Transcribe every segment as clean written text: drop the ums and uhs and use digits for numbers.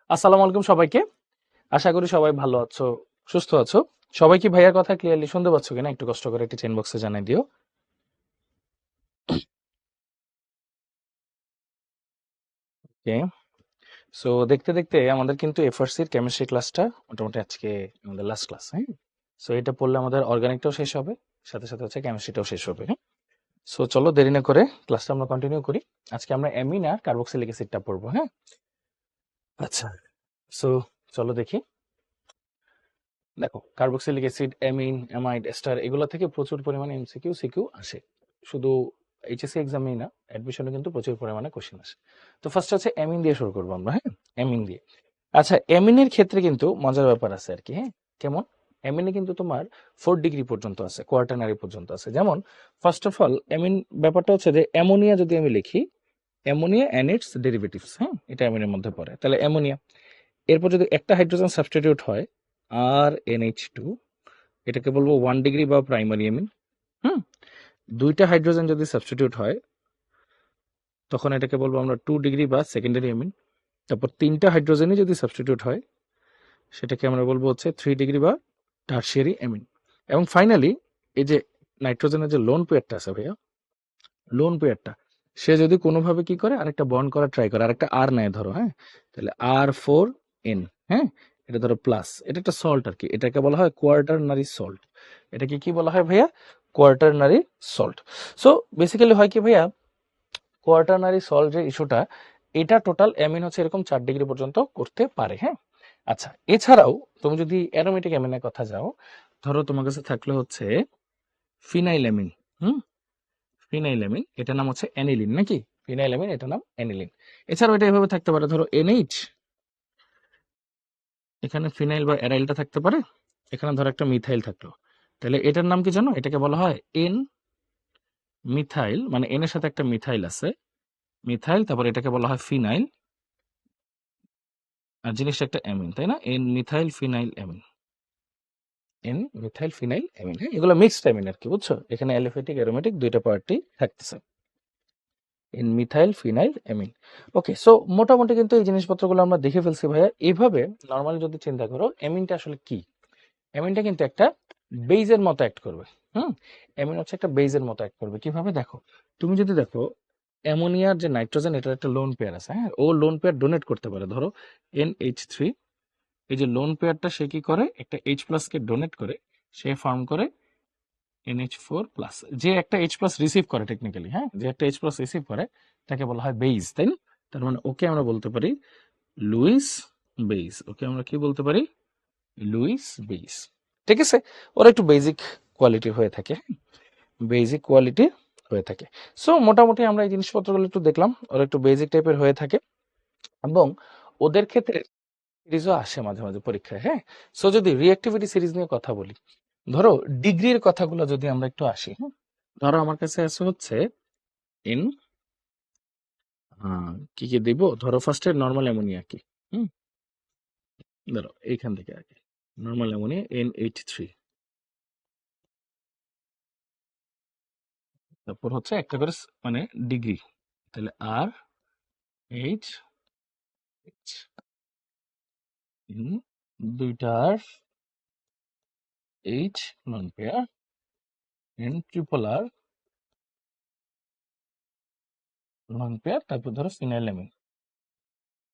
আসসালামু আলাইকুম সবাইকে। আশা করি সবাই ভালো আছো, সুস্থ আছো। সবাই কি ভাইয়ার কথা ক্লিয়ারলি শুনতে পাচ্ছ কিনা একটু কষ্ট করে একটি চেন বক্সে জানাই দিও। ওকে, সো দেখতে দেখতে আমাদের কিন্তু এফআরসির কেমিস্ট্রি ক্লাসটা মোটামুটি আজকে আমাদের লাস্ট ক্লাস। হ্যাঁ, সো এটা পড়লে আমাদের অর্গানিকটাও শেষ হবে, সাথে সাথে হচ্ছে কেমিস্ট্রিটাও শেষ হবে। হ্যাঁ, সো চলো দেরি না করে ক্লাসটা আমরা কন্টিনিউ করি। আজকে আমরা অ্যামিন আর কার্বক্সিলিক অ্যাসিডটা পড়বো। হ্যাঁ, আচ্ছা, সো চলো দেখি। দেখো, carboxylic acid, amine, amide, ester এগুলো থেকে প্রচুর পরিমাণে এমসিকিউ সিকিউ আসে। শুধু এইচএসসি এক্সামেই না, অ্যাডমিশনে কিন্তু প্রচুর পরিমাণে কোশ্চেন আসে। তো ফার্স্ট হচ্ছে অ্যামিন দিয়ে শুরু করবো আমরা। হ্যাঁ, অ্যামিন দিয়ে। আচ্ছা, অ্যামিনের ক্ষেত্রে কিন্তু মজার ব্যাপার আছে আর কি। হ্যাঁ, কেমন? অ্যামিনে কিন্তু তোমার 4 ডিগ্রি পর্যন্ত আছে, কোয়াটারনারি পর্যন্ত আছে। যেমন ফার্স্ট অফ অল অ্যামিন ব্যাপারটা হচ্ছে যে অ্যামোনিয়া যদি আমি লিখি, অ্যামোনিয়া অ্যান্ড ইটস ডেরিভেটিভস, হ্যাঁ, এটা অ্যামিনের মধ্যে পড়ে। তাহলে অ্যামোনিয়া, এরপর যদি একটা হাইড্রোজেন সাবস্টিটিউট হয় আর NH2, এটাকে বলবো 1 ডিগ্রি বা প্রাইমারি অ্যামিন। হুম, দুইটা হাইড্রোজেন যদি সাবস্টিটিউট হয় তখন এটাকে বলবো আমরা 2 ডিগ্রি বা সেকেন্ডারি অ্যামিন। তারপর তিনটা হাইড্রোজেনই যদি সাবস্টিটিউট হয় সেটাকে আমরা বলবো হচ্ছে 3 ডিগ্রি বা টারশিয়ারি অ্যামিন। এবং ফাইনালি এই যে নাইট্রোজেনের যে লোন পেয়ারটা আছে ভাইয়া, লোন পেয়ারটা সে যদি কোনোভাবে কি করে আরেকটা বন্ড করা ট্রাই করে, আরেকটা আর নেয় ধরো, হ্যাঁ, তাহলে R4N, হ্যাঁ, এটা ধরো প্লাস, এটা একটা সল্ট আর কি, এটাকে বলা হয় কোয়ার্টারনারি সল্ট। এটাকে কি বলা হয় ভাইয়া? কোয়ার্টারনারি সল্ট। সো বেসিক্যালি হয় কি ভাইয়া, কোয়াটারনারি সল্ট যে ইস্যুটা, এটা টোটাল অ্যামিন হচ্ছে এরকম 4 ডিগ্রি পর্যন্ত করতে পারে। হ্যাঁ, আচ্ছা, এছাড়াও তুমি যদি অ্যারোমেটিক অ্যামিনের কথা যাও, ধরো তোমার কাছে থাকলে হচ্ছে ফিনাইল অ্যামিন। হুম, ফিনাইল অ্যামিন, এটার নাম হচ্ছে অ্যানিলিন নাকি? ফিনাইল অ্যামিন, এটার নাম অ্যানিলিন। এছাড়াও এটা এভাবে থাকতে পারে, ধরো NH, এখানে ফিনাইল বা অ্যারাইলটা থাকতে পারে, এখানে ধরো একটা মিথাইল থাকলো, তাহলে এটার নাম কি জানো? এটাকে বলা হয় এন মিথাইল, মানে এন এর সাথে একটা মিথাইল আছে, মিথাইল, তারপর এটাকে বলা হয় ফিনাইল, আর জিনিসটা একটা অ্যামিন, তাই না? N methyl phenyl amine, N methyl phenyl amine. হ্যাঁ, এগুলো মিক্সড অ্যামিন আর কি, বুঝছো? এখানে অ্যালিফ্যাটিক অ্যারোমেটিক দুইটা পার্টি থাকতেছে, এন মিথাইল ফিনাইল অ্যামিন। ওকে, সো মোটামুটি কিন্তু এই জিনিসপত্রগুলো আমরা দেখে ফেলছি ভাইয়া। এইভাবে নর্মালি যদি চিন্তা করো অ্যামিনটা আসলে কি, অ্যামিনটা কিন্তু একটা বেইজের মতো অ্যাক্ট করবে। হুম, অ্যামিন হচ্ছে একটা বেইজের মতো অ্যাক্ট করবে। কিভাবে দেখো, তুমি যদি দেখো অ্যামোনিয়ার যে নাইট্রোজেন, এটার একটা লোন পেয়ার আছে। হ্যাঁ, ও লোন পেয়ার ডোনেট করতে পারে, ধরো NH3, এই যে লোন পেয়ারটা সে কি করে, একটা H+ কে ডোনেট করে সে ফর্ম করে NH4+। যে একটা H+ রিসিভ করে টেকনিক্যালি, হ্যাঁ, যে একটা H+ রিসিভ করে তাকে বলা হয় বেইজ, তাই না? তার মানে ওকে আমরা বলতে পারি লুইস বেইজ। ওকে আমরা কি বলতে পারি? Lewis base. ঠিক আছে, ওরা একটু বেসিক কোয়ালিটির হয়ে থাকে, বেসিক কোয়ালিটি হয়ে থাকে। সো মোটামুটি আমরা এই জিনিসপত্রগুলো একটু দেখলাম, ওরা একটু বেসিক টাইপের হয়ে থাকে, এবং ওদের ক্ষেত্রে সিরিজও আসে মাঝে মাঝে পরীক্ষায়। হ্যাঁ, সো যদি রিঅ্যাক্টিভিটি সিরিজ নিয়ে কথা বলি, ধরো ডিগ্রির কথাগুলো যদি আমরা একটু আসি, হ্যাঁ, ধরো আমার কাছে আছে হচ্ছে এন, কি কি দিব, ধরো ফার্স্টে নর্মাল অ্যামোনিয়া কি, হুম, ধরো এইখান থেকে আগে নর্মাল অ্যামোনিয়া NH3, তারপর হচ্ছে একটা করে মানে ডিগ্রি, তাহলে RH, দুইটার H নন পেয়ার, N, নন পেয়ার, তারপর ধরো ফিনাইলামিন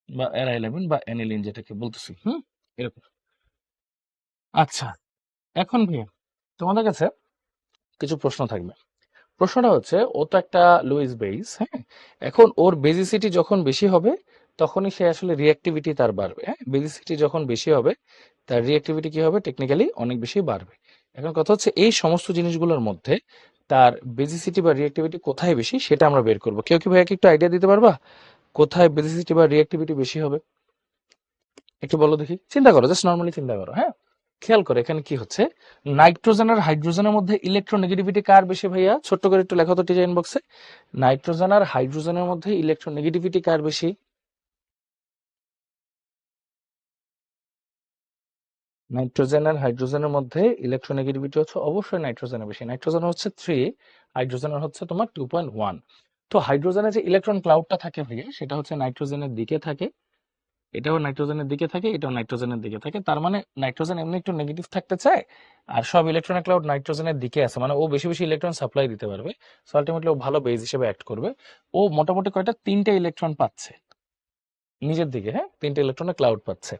বা অ্যারাইলামিন বা অ্যানিলিন যেটাকে বলতেছি। হুম, এরকম। আচ্ছা, এখন ভাইয়া তোমাদের কাছে কিছু প্রশ্ন থাকবে। প্রশ্নটা হচ্ছে, ও তো একটা লুইস বেইস, হ্যাঁ, এখন ওর বেজিসিটি যখন বেশি হবে তখনই সে আসলে রিঅ্যাক্টিভিটি তার বাড়বে। হ্যাঁ, বেজিসিটি যখন বেশি হবে তার রিঅ্যাক্টিভিটি কি হবে? টেকনিক্যালি অনেক বেশি বাড়বে। এখন কথা হচ্ছে এই সমস্ত জিনিসগুলোর মধ্যে তার বেজিসিটি বা রিঅ্যাক্টিভিটি কোথায় বেশি সেটা আমরা বের করবো। কেউ কি ভাইয়াকে একটু আইডিয়া দিতে পারবা কোথায় বেজিসিটি বা রিঅ্যাক্টিভিটি বেশি হবে? একটু বলো দেখি, চিন্তা করো, জাস্ট নর্মালি চিন্তা করো। হ্যাঁ, খেয়াল করে এখানে কি হচ্ছে, নাইট্রোজেন আর হাইড্রোজেনের মধ্যে ইলেকট্রোনেগেটিভিটি কার বেশি ভাইয়া? ছোট্ট করে একটু লেখো তো টিচার ইনবক্সে, নাইট্রোজেন আর হাইড্রোজেনের মধ্যে ইলেকট্রোনেগেটিভিটি কার বেশি? নাইট্রোজেন আর হাইড্রোজেনের মধ্যে ইলেকট্রোনেগেটিভিটি হচ্ছে অবশ্যই নাইট্রোজেনের বেশি। নাইট্রোজেন হচ্ছে 3, হাইড্রোজেনের হচ্ছে তোমার 2.1। তো হাইড্রোজেনের যে ইলেকট্রন ক্লাউডটা থাকে ভাইয়া সেটা হচ্ছে নাইট্রোজেনের দিকে থাকে, এটাও নাইট্রোজেনের দিকে থাকে, এটাও নাইট্রোজেনের দিকে থাকে। তার মানে নাইট্রোজেন এমনি একটু নেগেটিভ থাকতে চায়, আর সব ইলেকট্রনিক ক্লাউড নাইট্রোজেনের দিকে আছে, মানে ও বেশি বেশি ইলেকট্রন সাপ্লাই দিতে পারবে। সো আলটিমেটলি ও ভালো বেজ হিসেবে অ্যাক্ট করবে। ও মোটামুটি কয়টা, 3টে ইলেকট্রন পাচ্ছে নিজের দিকে, হ্যাঁ 3টে ইলেকট্রনের ক্লাউড পাচ্ছে।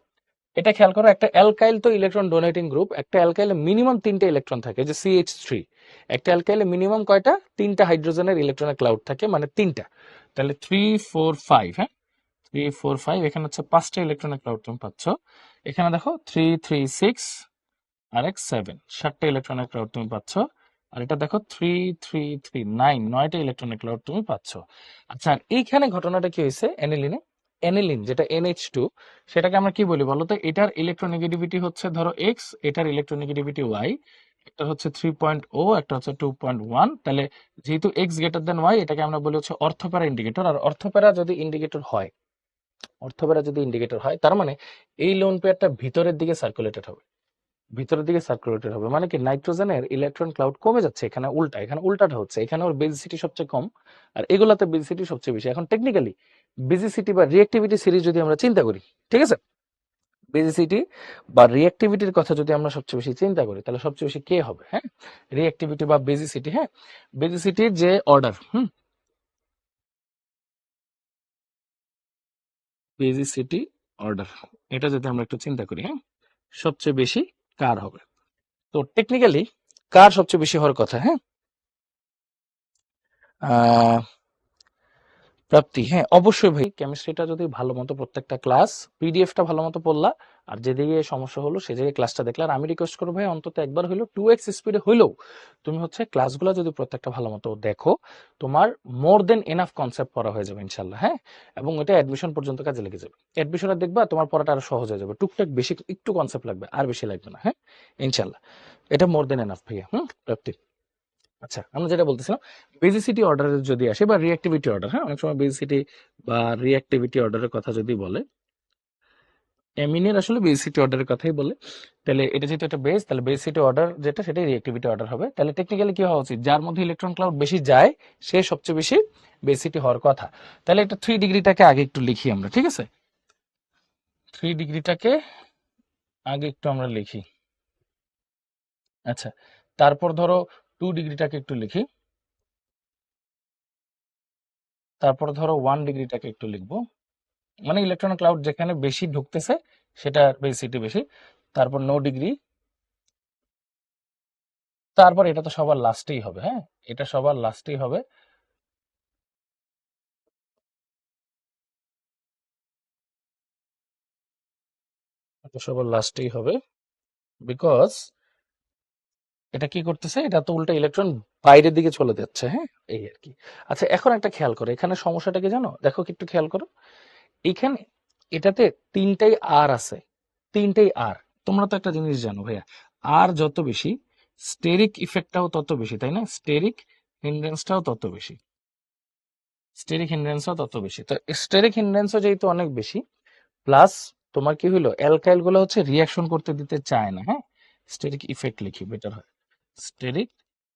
এটা খেয়াল করো, একটা অ্যালকাইল তো ইলেকট্রন ডোনেটিং গ্রুপ, একটা অ্যালকাইলে মিনিমাম 3টে ইলেকট্রন থাকে, যে CH3। একটা অ্যালকাইলে মিনিমাম কয়টা, 3টা হাইড্রোজেনের ইলেকট্রনের ক্লাউড থাকে, মানে 3টা। তাহলে 3 4 5, হ্যাঁ 3 4 5, এখানে হচ্ছে 5টা ইলেকট্রনের ক্লাউড তুমি পাচ্ছ। এখানে দেখো 3 3 6 আর এক 7, 7টা ইলেকট্রনের ক্লাউড তুমি পাচ্ছ। আর এটা দেখো 3 3 3 9, 9টা ইলেকট্রনের ক্লাউড তুমি পাচ্ছ। আচ্ছা, আর এইখানে ঘটনাটা কি হয়েছে অ্যানিলিনে, অ্যানিলিন যেটা NH2, সেটাকে আমরা কি বলি বলতো? এটার ইলেকট্রোনেগেটিভিটি হচ্ছে ধরো এক্স, এটার ইলেকট্রোনেগেটিভিটি ওয়াই। একটা হচ্ছে 3.0, একটা হচ্ছে 2.1। তাহলে যেহেতু এক্স গ্রেটার দেন ওয়াই, এটাকে আমরা বলি হচ্ছে অর্থপ্যারা ইন্ডিকেটর। আর অর্থপ্যারা যদি ইন্ডিকেটর হয়, অর্থপ্যারা যদি ইন্ডিকেটর হয়, তার মানে এই লোন পেয়ারটা ভিতরের দিকে সার্কুলেটেড হবে, ভিতরের দিকে সার্কুলেটেড হবে। মানে কি, নাইট্রোজেনের ইলেকট্রন ক্লাউড কমে যাচ্ছে, এখানে উল্টা, এখানে উল্টাটা হচ্ছে, এখানে ওর বেজিসিটি সবচেয়ে কম, আর এগুলাতে বেজিসিটি সবচেয়ে বেশি। এখন টেকনিক্যালি বেজিসিটি বা রিঅ্যাক্টিভিটি সিরিজ যদি আমরা চিন্তা করি, ঠিক আছে, বেজিসিটি বা রিঅ্যাক্টিভিটির কথা যদি আমরা সবচেয়ে বেশি চিন্তা করি, তাহলে সবচেয়ে বেশি কে হবে? হ্যাঁ, রিঅ্যাক্টিভিটি বা বেজিসিটি। হ্যাঁ, বেজিসিটির যে অর্ডার, বেজিসিটি অর্ডার, এটা যদি আমরা একটু চিন্তা করি, হ্যাঁ সবচেয়ে বেশি কার হবে? তো টেকনিক্যালি কার সবচেয়ে বেশি হওয়ার কথা? হ্যাঁ, আহ প্রাপ্তি, হ্যাঁ অবশ্যই ভাই। কেমিস্ট্রিটা যদি ভালো মতো প্রত্যেকটা ক্লাস, পিডিএফটা ভালো মতো পড়লা, আর যেদিকে সমস্যা হলো সে জায়গায় ক্লাসটা দেখলা। আর আমি রিকোয়েস্ট করবো ভাই, অন্তত একবার হইলো 2x স্পিডে হইলেও তুমি হচ্ছে ক্লাসগুলো যদি প্রত্যেকটা ভালো মতো দেখো, তোমার মোর দেন এনাফ কনসেপ্ট পড়া হয়ে যাবে ইনশাল্লাহ। হ্যাঁ, এবং এটা অ্যাডমিশন পর্যন্ত কাজে লেগে যাবে। অ্যাডমিশনে দেখবা তোমার পড়াটা আরো সহজ হয়ে যাবে, টুকটাক বেশি একটু কনসেপ্ট লাগবে, আর বেশি লাগবে না। হ্যাঁ ইনশাল্লাহ, এটা মোর দেন এনাফ ভাইয়া। প্রাপ্তি। আচ্ছা, আমরা যেটা বলতেছিলাম, বেজিসিটি অর্ডারের যদি আসে বা রিঅ্যাক্টিভিটি অর্ডার, হ্যাঁ অনেক সময় বেজিসিটি বা রিঅ্যাক্টিভিটি অর্ডারের কথা যদি বলে, অ্যামিনের আসলে বেজিসিটি অর্ডারের কথাই বলে। তাহলে এটা যেহেতু একটা বেস, তাহলে বেজিসিটি অর্ডার যেটা, সেটাই রিঅ্যাক্টিভিটি অর্ডার হবে। তাহলে টেকনিক্যালি কি হওয়া উচিত, যার মধ্যে ইলেকট্রন ক্লাউড বেশি যায় সে সবচেয়ে বেশি বেজিসিটি হওয়ার কথা। তাহলে একটা 3 ডিগ্রিটাকে আগে একটু লিখি আমরা, ঠিক আছে? 3 ডিগ্রিটাকে আগে একটু আমরা লিখি। আচ্ছা, তারপর ধরো 2 ডিগ্রিটাকে একটু লিখি, তারপর ধরো 1 ডিগ্রিটাকে একটু লিখবো। মানে ইলেকট্রন ক্লাউড যেখানে বেশি ঢুকতেছে সেটা বেসিটি বেশি। তারপর 9 ডিগ্রি, তারপর এটা তো সবার লাস্টেই হবে। হ্যাঁ, এটা সবার লাস্টেই হবে। এটা সবার লাস্টেই হবে, বিকজ এটা কি করতেছে, এটা তো উল্টা ইলেকট্রন বাইরের দিকে চলে যাচ্ছে। হ্যাঁ, এই আর কি। আচ্ছা, এখন একটা খেয়াল করো, এখানে সমস্যাটা কি জানো? দেখো কি একটু খেয়াল করো, এখানে এটাতে 3টাই আর আছে, 3টাই আর। তোমরা তো একটা জিনিস জানো ভাইয়া, আর যত বেশি স্টেরিক ইফেক্টটাও তত বেশি, তাই না? স্টেরিক হিন্ড্রেন্সটাও তত বেশি, স্টেরিক হিন্ড্রেন্সও তত বেশি। তো স্টেরিক হিন্ড্রেন্সও যেহেতু অনেক বেশি, প্লাস তোমার কি হইলো, অ্যালকাইল গুলো হচ্ছে রিয়াকশন করতে দিতে চায় না। হ্যাঁ, স্টেরিক ইফেক্ট লিখি, বেটার হয়। স্টেরিক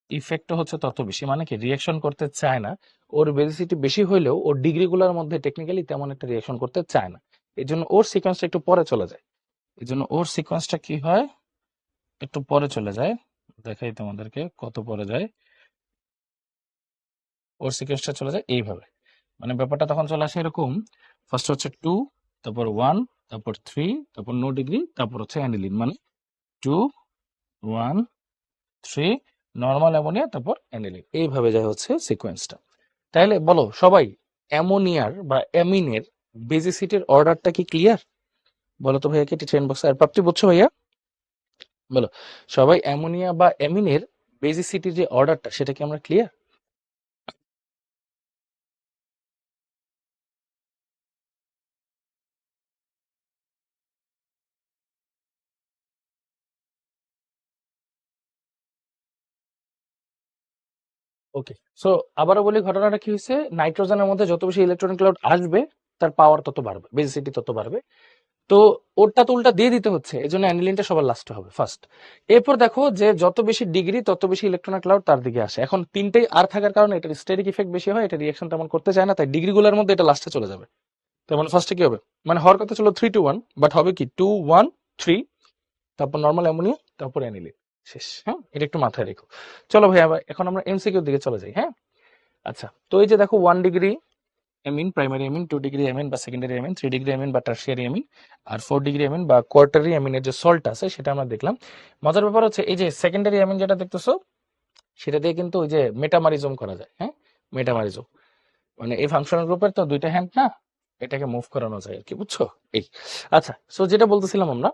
ইফেক্ট হচ্ছে তত বেশি, মানে কি রিয়াকশন করতে চায় না। ওর বেসিসিটি বেশি হইলেও ওর ডিগ্রি গুলোর মধ্যে টেকনিক্যালি তেমন একটা রিয়াকশন করতে চায় না। এই জন্য ওর সিকোয়েন্সটা একটু পরে চলে যায়। এই জন্য ওর সিকোয়েন্সটা কি হয়, একটু পরে চলে যায়। দেখাই তোমাদেরকে কত পরে যায়। ওর সিকোয়েন্সটা চলে যায় এইভাবে, মানে ব্যাপারটা তখন চলে আসে এরকম, ফার্স্ট হচ্ছে 2, তারপর 1, তারপর 3, তারপর 9 ডিগ্রি, তারপর হচ্ছে অ্যানিলিন, মানে 2 1 3, নর্মাল অ্যামোনিয়া, তারপর অ্যানিলিন, এইভাবে যায় হচ্ছে সিকোয়েন্সটা। তাহলে বলো সবাই, অ্যামোনিয়ার বা অ্যামিনের বেজিসিটির অর্ডারটা কি ক্লিয়ার? বলো তো ভাইয়া, কি ট্রেন বক্স আর প্রাপ্তি বুঝছো ভাইয়া? বলো সবাই, অ্যামোনিয়া বা অ্যামিনের বেজিসিটির যে অর্ডারটা, সেটা কি আমরা ক্লিয়ার? ওকে, সো আবারও বলি ঘটনাটা কি হয়েছে, নাইট্রোজেনের মধ্যে যত বেশি ইলেকট্রনিক ক্লাউড আসবে, তার পাওয়ার তত বাড়বে, বেজিসিটি তত বাড়বে। তো ওরটা তো উল্টা দিয়ে দিতে হচ্ছে, এই জন্য অ্যানিলিনটা সবার লাস্টে হবে ফার্স্ট। এরপর দেখো যে যত বেশি ডিগ্রি তত বেশি ইলেকট্রনিক ক্লাউড তার দিকে আসে। এখন 3টেই আর থাকার কারণে এটা স্টেরিক ইফেক্ট বেশি হয়, এটা রিয়াকশন তেমন করতে চায় না, তাই ডিগ্রি গুলোর মধ্যে এটা লাস্টে চলে যাবে। তার মানে ফার্স্টে কি হবে, মানে হওয়ার কথা ছিল 3-2-1, বাট হবে কি 2-1-3, তারপর নর্মাল অ্যামোনিয়া, তারপর অ্যানিলিন, শেষ। হ্যাঁ, এটা একটু মাথায় রেখো। চলো ভাই আবার এখন আমরা এমসিকিউর দিকে চলে যাই। হ্যাঁ, আচ্ছা, তো এই যে দেখো 1 degree amine, primary amine, 2 degree amine বা সেকেন্ডারি অ্যামিন, 3 ডিগ্রি অ্যামিন বা টার্সিয়ারি অ্যামিন, আর 4 ডিগ্রি অ্যামিন বা কোয়ার্টারি অ্যামিনের যে সল্ট আছে সেটা আমরা দেখলাম। মজার ব্যাপার হচ্ছে এই যে সেকেন্ডারি অ্যামিন যেটা দেখতেছো সেটা দিয়ে কিন্তু ওই যে মেটামারিজম করা যায়। হ্যাঁ, মেটামারিজম মানে এই ফাংশনাল গ্রুপের তো দুইটা হ্যান্ড না, এটাকে মুভ করানো যায় আর কি, বুঝছো? এই আচ্ছা, সো যেটা বলতেছিলাম আমরা,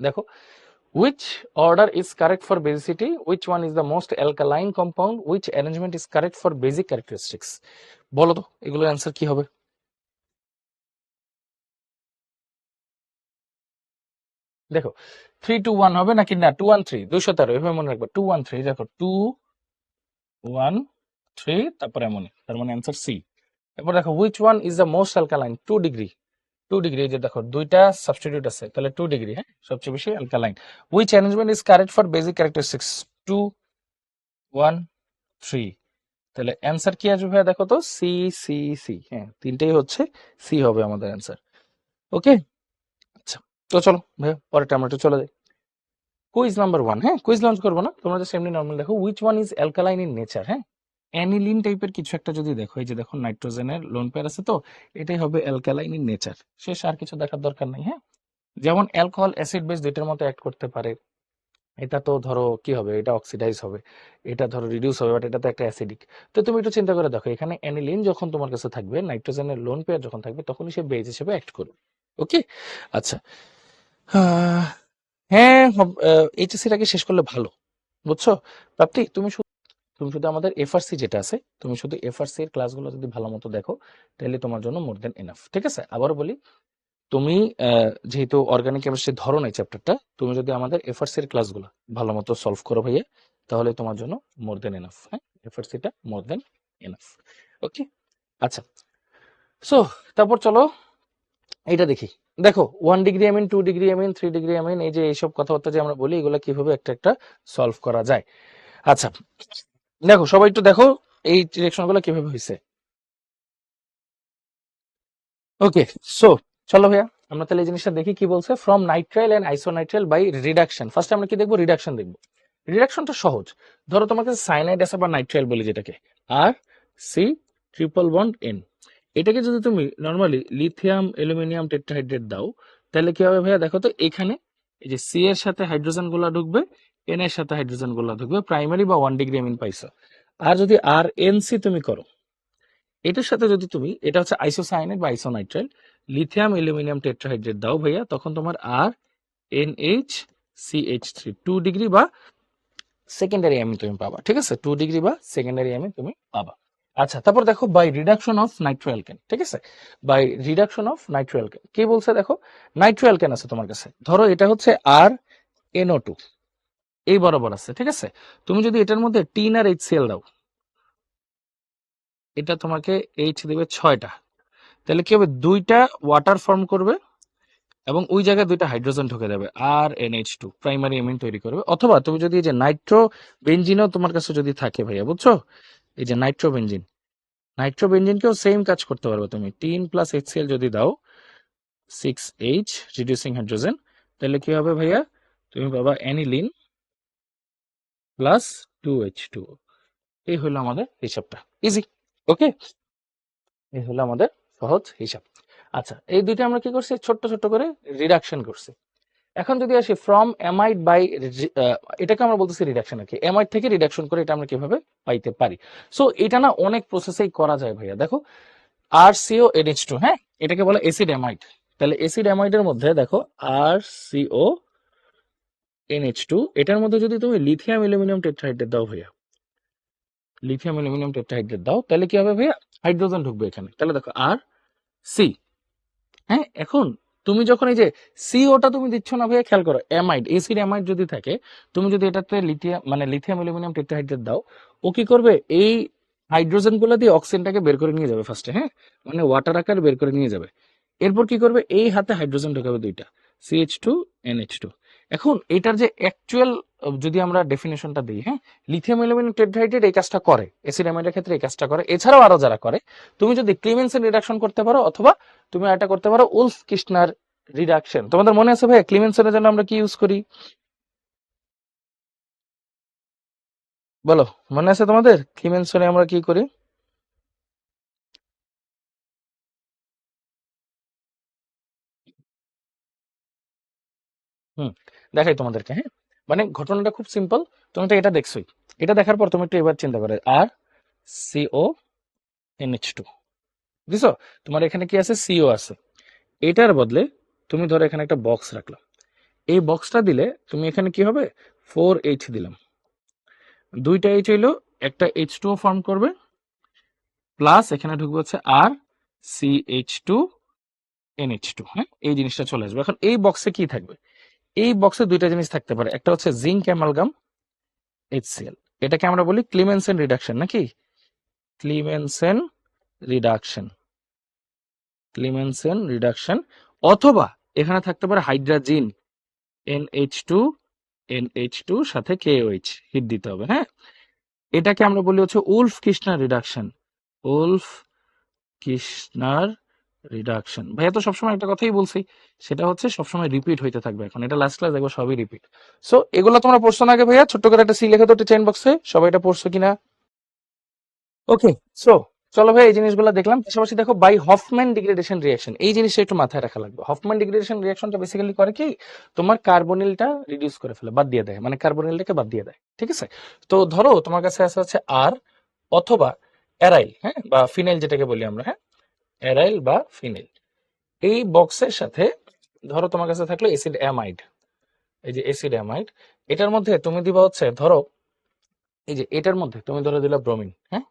দেখো which order is correct for basicity, which one is the most alkaline compound, which arrangement is correct for basic characteristics, বলো তো এগুলোর অ্যান্সার কি হবে? দেখো 3-2-1 হবে নাকি না 2-1-3, 213 এভাবে মনে রাখবে 2-1-3, দেখো 2-1-3 তারপর এমন, তার মানে অ্যান্সার সি। এরপর দেখো which one is the most alkaline, 2 degree, 2 degree, এই যে দেখো দুইটা সাবস্টিটিউট আছে তাহলে 2 ডিগ্রি, হ্যাঁ সবচেয়ে বেশি alkaline. which arrangement is correct for basic characteristics, 2-1-3, তাহলে অ্যান্সার কি আসবে ভাইয়া, দেখো তো সি, সি, সি, হ্যাঁ তিনটেই হচ্ছে সি হবে আমাদের অ্যান্সার। ওকে, আচ্ছা, তো চলো ভাইয়া পরেরটা আমরা একটু চলে যাই। কুইজ নাম্বার 1, হ্যাঁ কুইজ লঞ্চ করবো না, তোমরা জাস্ট এমনি নর্মাল দেখো which one is alkaline in nature। হ্যাঁ, অ্যানিলিন টাইপের কিছু একটা যদি দেখো, এই যে দেখো নাইট্রোজেনের লোন পেয়ার আছে, তো এটাই হবে অ্যালকালাইন ইন নেচার, শেষ, আর কিছু দেখার দরকার নেই। হ্যাঁ, যেমন অ্যালকোহল অ্যাসিড বেস দুইটার মতো অ্যাক্ট করতে পারে, এটা তো ধরো কি হবে, এটা অক্সিডাইজ হবে, এটা ধরো রিডিউস হবে, বাট এটা তো একটা অ্যাসিডিক। তো তুমি একটু চিন্তা করে দেখো, এখানে অ্যানিলিন যখন তোমার কাছে থাকবে, নাইট্রোজেনের লোন পেয়ার যখন থাকবে, তখনই সে বেজ হিসেবে অ্যাক্ট করবে। ওকে, আচ্ছা, আহ, হ্যাঁ এইচএসসিটাকে শেষ করলে ভালো, বুঝছো? প্রাপ্তি, তুমি শুধু আমাদের এফআরসি যেটা আছে, তুমি শুধু এফআরসি এর ক্লাসগুলো যদি ভালো মতো দেখো, তাহলে তোমার জন্য মোর দেন এনাফ। ঠিক আছে, আবারও বলি, তুমি যেহেতু অর্গানিক কেমিস্ট্রির ধরো এই চ্যাপ্টারটা, তুমি যদি আমাদের এফআরসি এর ক্লাসগুলো ভালো মতো সলভ করো ভাইয়া, তাহলে তোমার জন্য মোর দেন এনাফ। হ্যাঁ, এফআরসিটা মোর দেন এনাফ। ওকে, আচ্ছা, সো তারপর চলো এটা দেখি। দেখো 1 degree amine, 2 degree amine, 3 degree amine, এই যে এইসব কথাবার্তা যে আমরা বলি, এগুলো কিভাবে একটা একটা সলভ করা যায়। আচ্ছা, দেখো সবাই একটু দেখো এই ডিরেকশন গুলো কিভাবে হয়েছে। ওকে, সো চলো ভাইয়া আমরা তাহলে এই জিনিসটা দেখি কি বলছে। From nitrile and isonitrile by reduction, first আমরা কি দেখবো, রিডাকশন দেখবো। রিডাকশনটা সহজ, ধরো তোমার কাছে সাইনাইড আছে বা নাইট্রাইল বলি যেটাকে, আর সি ট্রিপল বন্ড এন, এটাকে যদি তুমি নর্মালি লিথিয়াম অ্যালুমিনিয়াম টেট্রাহাইড্রেট দাও, তাহলে কি হবে ভাইয়া, দেখো তো এখানে এই যে সি এর সাথে হাইড্রোজেন গুলা ঢুকবে, এন এর সাথে হাইড্রোজেন গুলা ঢুকবে, প্রাইমারি বা 1 ডিগ্রি অ্যামিন পাইছো। আর যদি আর এন সি তুমি করো, এটার সাথে যদি তুমি, এটা হচ্ছে আইসোসায়ানাইড বা আইসোনাইট্রাইল, লিথিয়াম অ্যালুমিনিয়াম টেট্রাহাইড্রেট দাও ভাইয়া, তখন তোমার আর এনএইচ সিএইচ3 2 ডিগ্রি বা সেকেন্ডারি অ্যামিন তুমি পাবা। ঠিক আছে, 2 ডিগ্রি বা সেকেন্ডারি অ্যামিন তুমি পাবা। আচ্ছা, তারপর দেখো বাই রিডাকশন অফ নাইট্রোঅ্যালকেন, ঠিক আছে, বাই রিডাকশন অফ নাইট্রোঅ্যালকেন কি বলছে, দেখো নাইট্রোঅ্যালকেন আছে তোমার কাছে, ধরো এটা হচ্ছে আর NO2 এই বরাবর আছে, ঠিক আছে, তুমি যদি এটার মধ্যে টিন আর HCl দাও, এটা তোমাকে এইচ দেবে 6টা, তাহলে কি হবে, দুইটা ওয়াটার ফর্ম করবে এবং ওই জায়গায় দুইটা হাইড্রোজেন ঢুকে যাবে, আর NH2 প্রাইমারি অ্যামিন তৈরি করবে। অথবা তুমি যদি এই যে নাইট্রো বেঞ্জিনও তোমার কাছে যদি থাকে ভাইয়া, বুঝছো, এই যে নাইট্রো বেঞ্জিন, নাইট্রো বেঞ্জিনকেও সেম কাজ করতে পারবে, তুমি টিন প্লাস HCl যদি দাও 6H রিডিউসিং হাইড্রোজেন, তাহলে কি হবে ভাইয়া, তুমি পাবা অ্যানিলিন প্লাস 2H2। এই হলো আমাদের হিসাবটা, ইজি। ওকে, এই হলো আমাদের সহজ হিসাব। আচ্ছা, এই দুইটা আমরা কি করছি, ছোট্ট ছোট্ট করে রিডাকশন করছি। এখন যদি আসি ফ্রম অ্যামাইড বাই, এটাকে আমরা বলতেছি রিডাকশন আর কি, অ্যামাইড থেকে রিডাকশন করে এটা আমরা কিভাবে পাইতে পারি। সো এটা না অনেক প্রসেসেই করা যায় ভাইয়া। দেখো RCONH2, হ্যাঁ এটাকে বলে অ্যাসিড অ্যামাইড, তাহলে অ্যাসিড অ্যামাইডের মধ্যে দেখো RCONH2, এটার মধ্যে যদি তুমি লিথিয়াম অ্যালুমিনিয়াম টেট্রাহাইড্রেট দাও ভাইয়া, লিথিয়াম অ্যালুমিনিয়াম টেট্রাহাইড্রেট দাও, তাহলে কি হবে ভাইয়া, হাইড্রোজেন ঢুকবে এখানে, তাহলে দেখো আর সি। হ্যাঁ, এখন তুমি যখন এই যে সিওটা তুমি দিচ্ছ না ভাইয়া, খেয়াল করো, অ্যামাইড এসিড অ্যামাইড যদি থাকে, তুমি যদি এটাতে লিথিয়াম মানে লিথিয়াম অ্যালুমিনিয়াম টেট্রাহাইড্রেট দাও, ও কি করবে, এই হাইড্রোজেন গুলো দিয়ে অক্সিজেনটাকে বের করে নিয়ে যাবে ফার্স্টে, হ্যাঁ মানে ওয়াটার আকার বের করে নিয়ে যাবে। এরপর কি করবে, এই হাতে হাইড্রোজেন ঢোকাবে দুইটা, CH2 NH2, এখন এটার যে অ্যাকচুয়াল যদি আমরা ডেফিনেশনটা দিই, হ্যাঁ, লিথিয়াম অ্যালুমিনিয়াম টেট্রাহাইড্রেট এই কাজটা করে, অ্যাসিড অ্যামাইডের ক্ষেত্রে এই কাজটা করে, এছাড়াও আরো যারা করে। তুমি যদি ক্লিমেনসেন রিডাকশন করতে পারো, অথবা তুমি এটা করতে পারো উলফ কিস্নার রিডাকশন। তোমাদের মনে আছে ভাই ক্লিমেনসেনের জন্য আমরা কি ইউজ করি? বলো, মনে আছে তোমাদের ক্লিমেনসনে আমরা কি করি? হুম, দেখাই তোমাদেরকে, হ্যাঁ। মানে ঘটনাটা খুব সিম্পল। তুমি তো এটা দেখছোই। এটা দেখার পর তুমি একটু এবার চিন্তা করো, আর সিও NH2, বুঝছো? তোমার এখানে কি আছে? সিও আছে। এটার বদলে তুমি ধরো এখানে একটা বক্স রাখলাম। এই বক্সটা দিলে তুমি এখানে কি হবে? 4H দিলাম। দুইটা এইচ হইলো, একটা H2O ফর্ম করবে, প্লাস এখানে ঢুকবে হচ্ছে আর CH2NH2। হ্যাঁ, এই জিনিসটা চলে আসবে। এখন এই বক্সে কি থাকবে? এই বক্সে দুইটা জিনিস থাকতে পারে, একটা হচ্ছে জিঙ্ক অ্যামালগাম HCl। এটাকে আমরা বলি ক্লিমেনসেন রিডাকশন, নাকি? ক্লিমেনসেন রিডাকশন, ক্লিমেনসেন রিডাকশন। অথবা এখানে থাকতে পারে হাইড্রাজিন NH2, NH2 সাথে KOH, হিট দিতে হবে, হ্যাঁ। এটাকে আমরা বলি হচ্ছে Wolff Kishner reduction. Wolff Kishner reduction. ভাইয়া তো সবসময় একটা কথাই বলছি, সেটা হচ্ছে সবসময় রিপিট হইতে থাকবে। এখন এটা লাস্ট ক্লাস দেখবো সবই রিপিট। সো এগুলো তোমরা পড়ছো না আগে ভাইয়া? ছোট্ট করে একটা সি লিখে তো চেইন বক্সে, সবাই এটা পড়ছো কিনা? ওকে। সো চলো ভাই, এই জিনিসগুলো দেখলাম। পাশাপাশি দেখো বাই হফম্যান ডিগ্রেডেশন রিঅ্যাকশন, এই জিনিসটা একটু মাথায় রাখা লাগবে। হফম্যান ডিগ্রেডেশন রিঅ্যাকশনটা বেসিক্যালি করে কি, তোমার কার্বনিলটা রিডিউস করে ফেলে, বাদ দিয়ে দেয়, মানে কার্বনিলটাকে বাদ দিয়ে দেয়, ঠিক আছে? তো ধরো তোমার কাছে আছে হচ্ছে আর, অথবা অ্যারাইল, হ্যাঁ, বা ফিনাইল যেটাকে বলি আমরা, হ্যাঁ, অ্যারাইল বা ফিনাইল। এই বক্সের সাথে ধরো তোমার কাছে থাকলো অ্যাসিড অ্যামাইড। এই যে অ্যাসিড অ্যামাইড, এটার মধ্যে তুমি দিবা হচ্ছে ধরো, এই যে এটার মধ্যে তুমি ধরো দিলা ব্রোমিন, হ্যাঁ,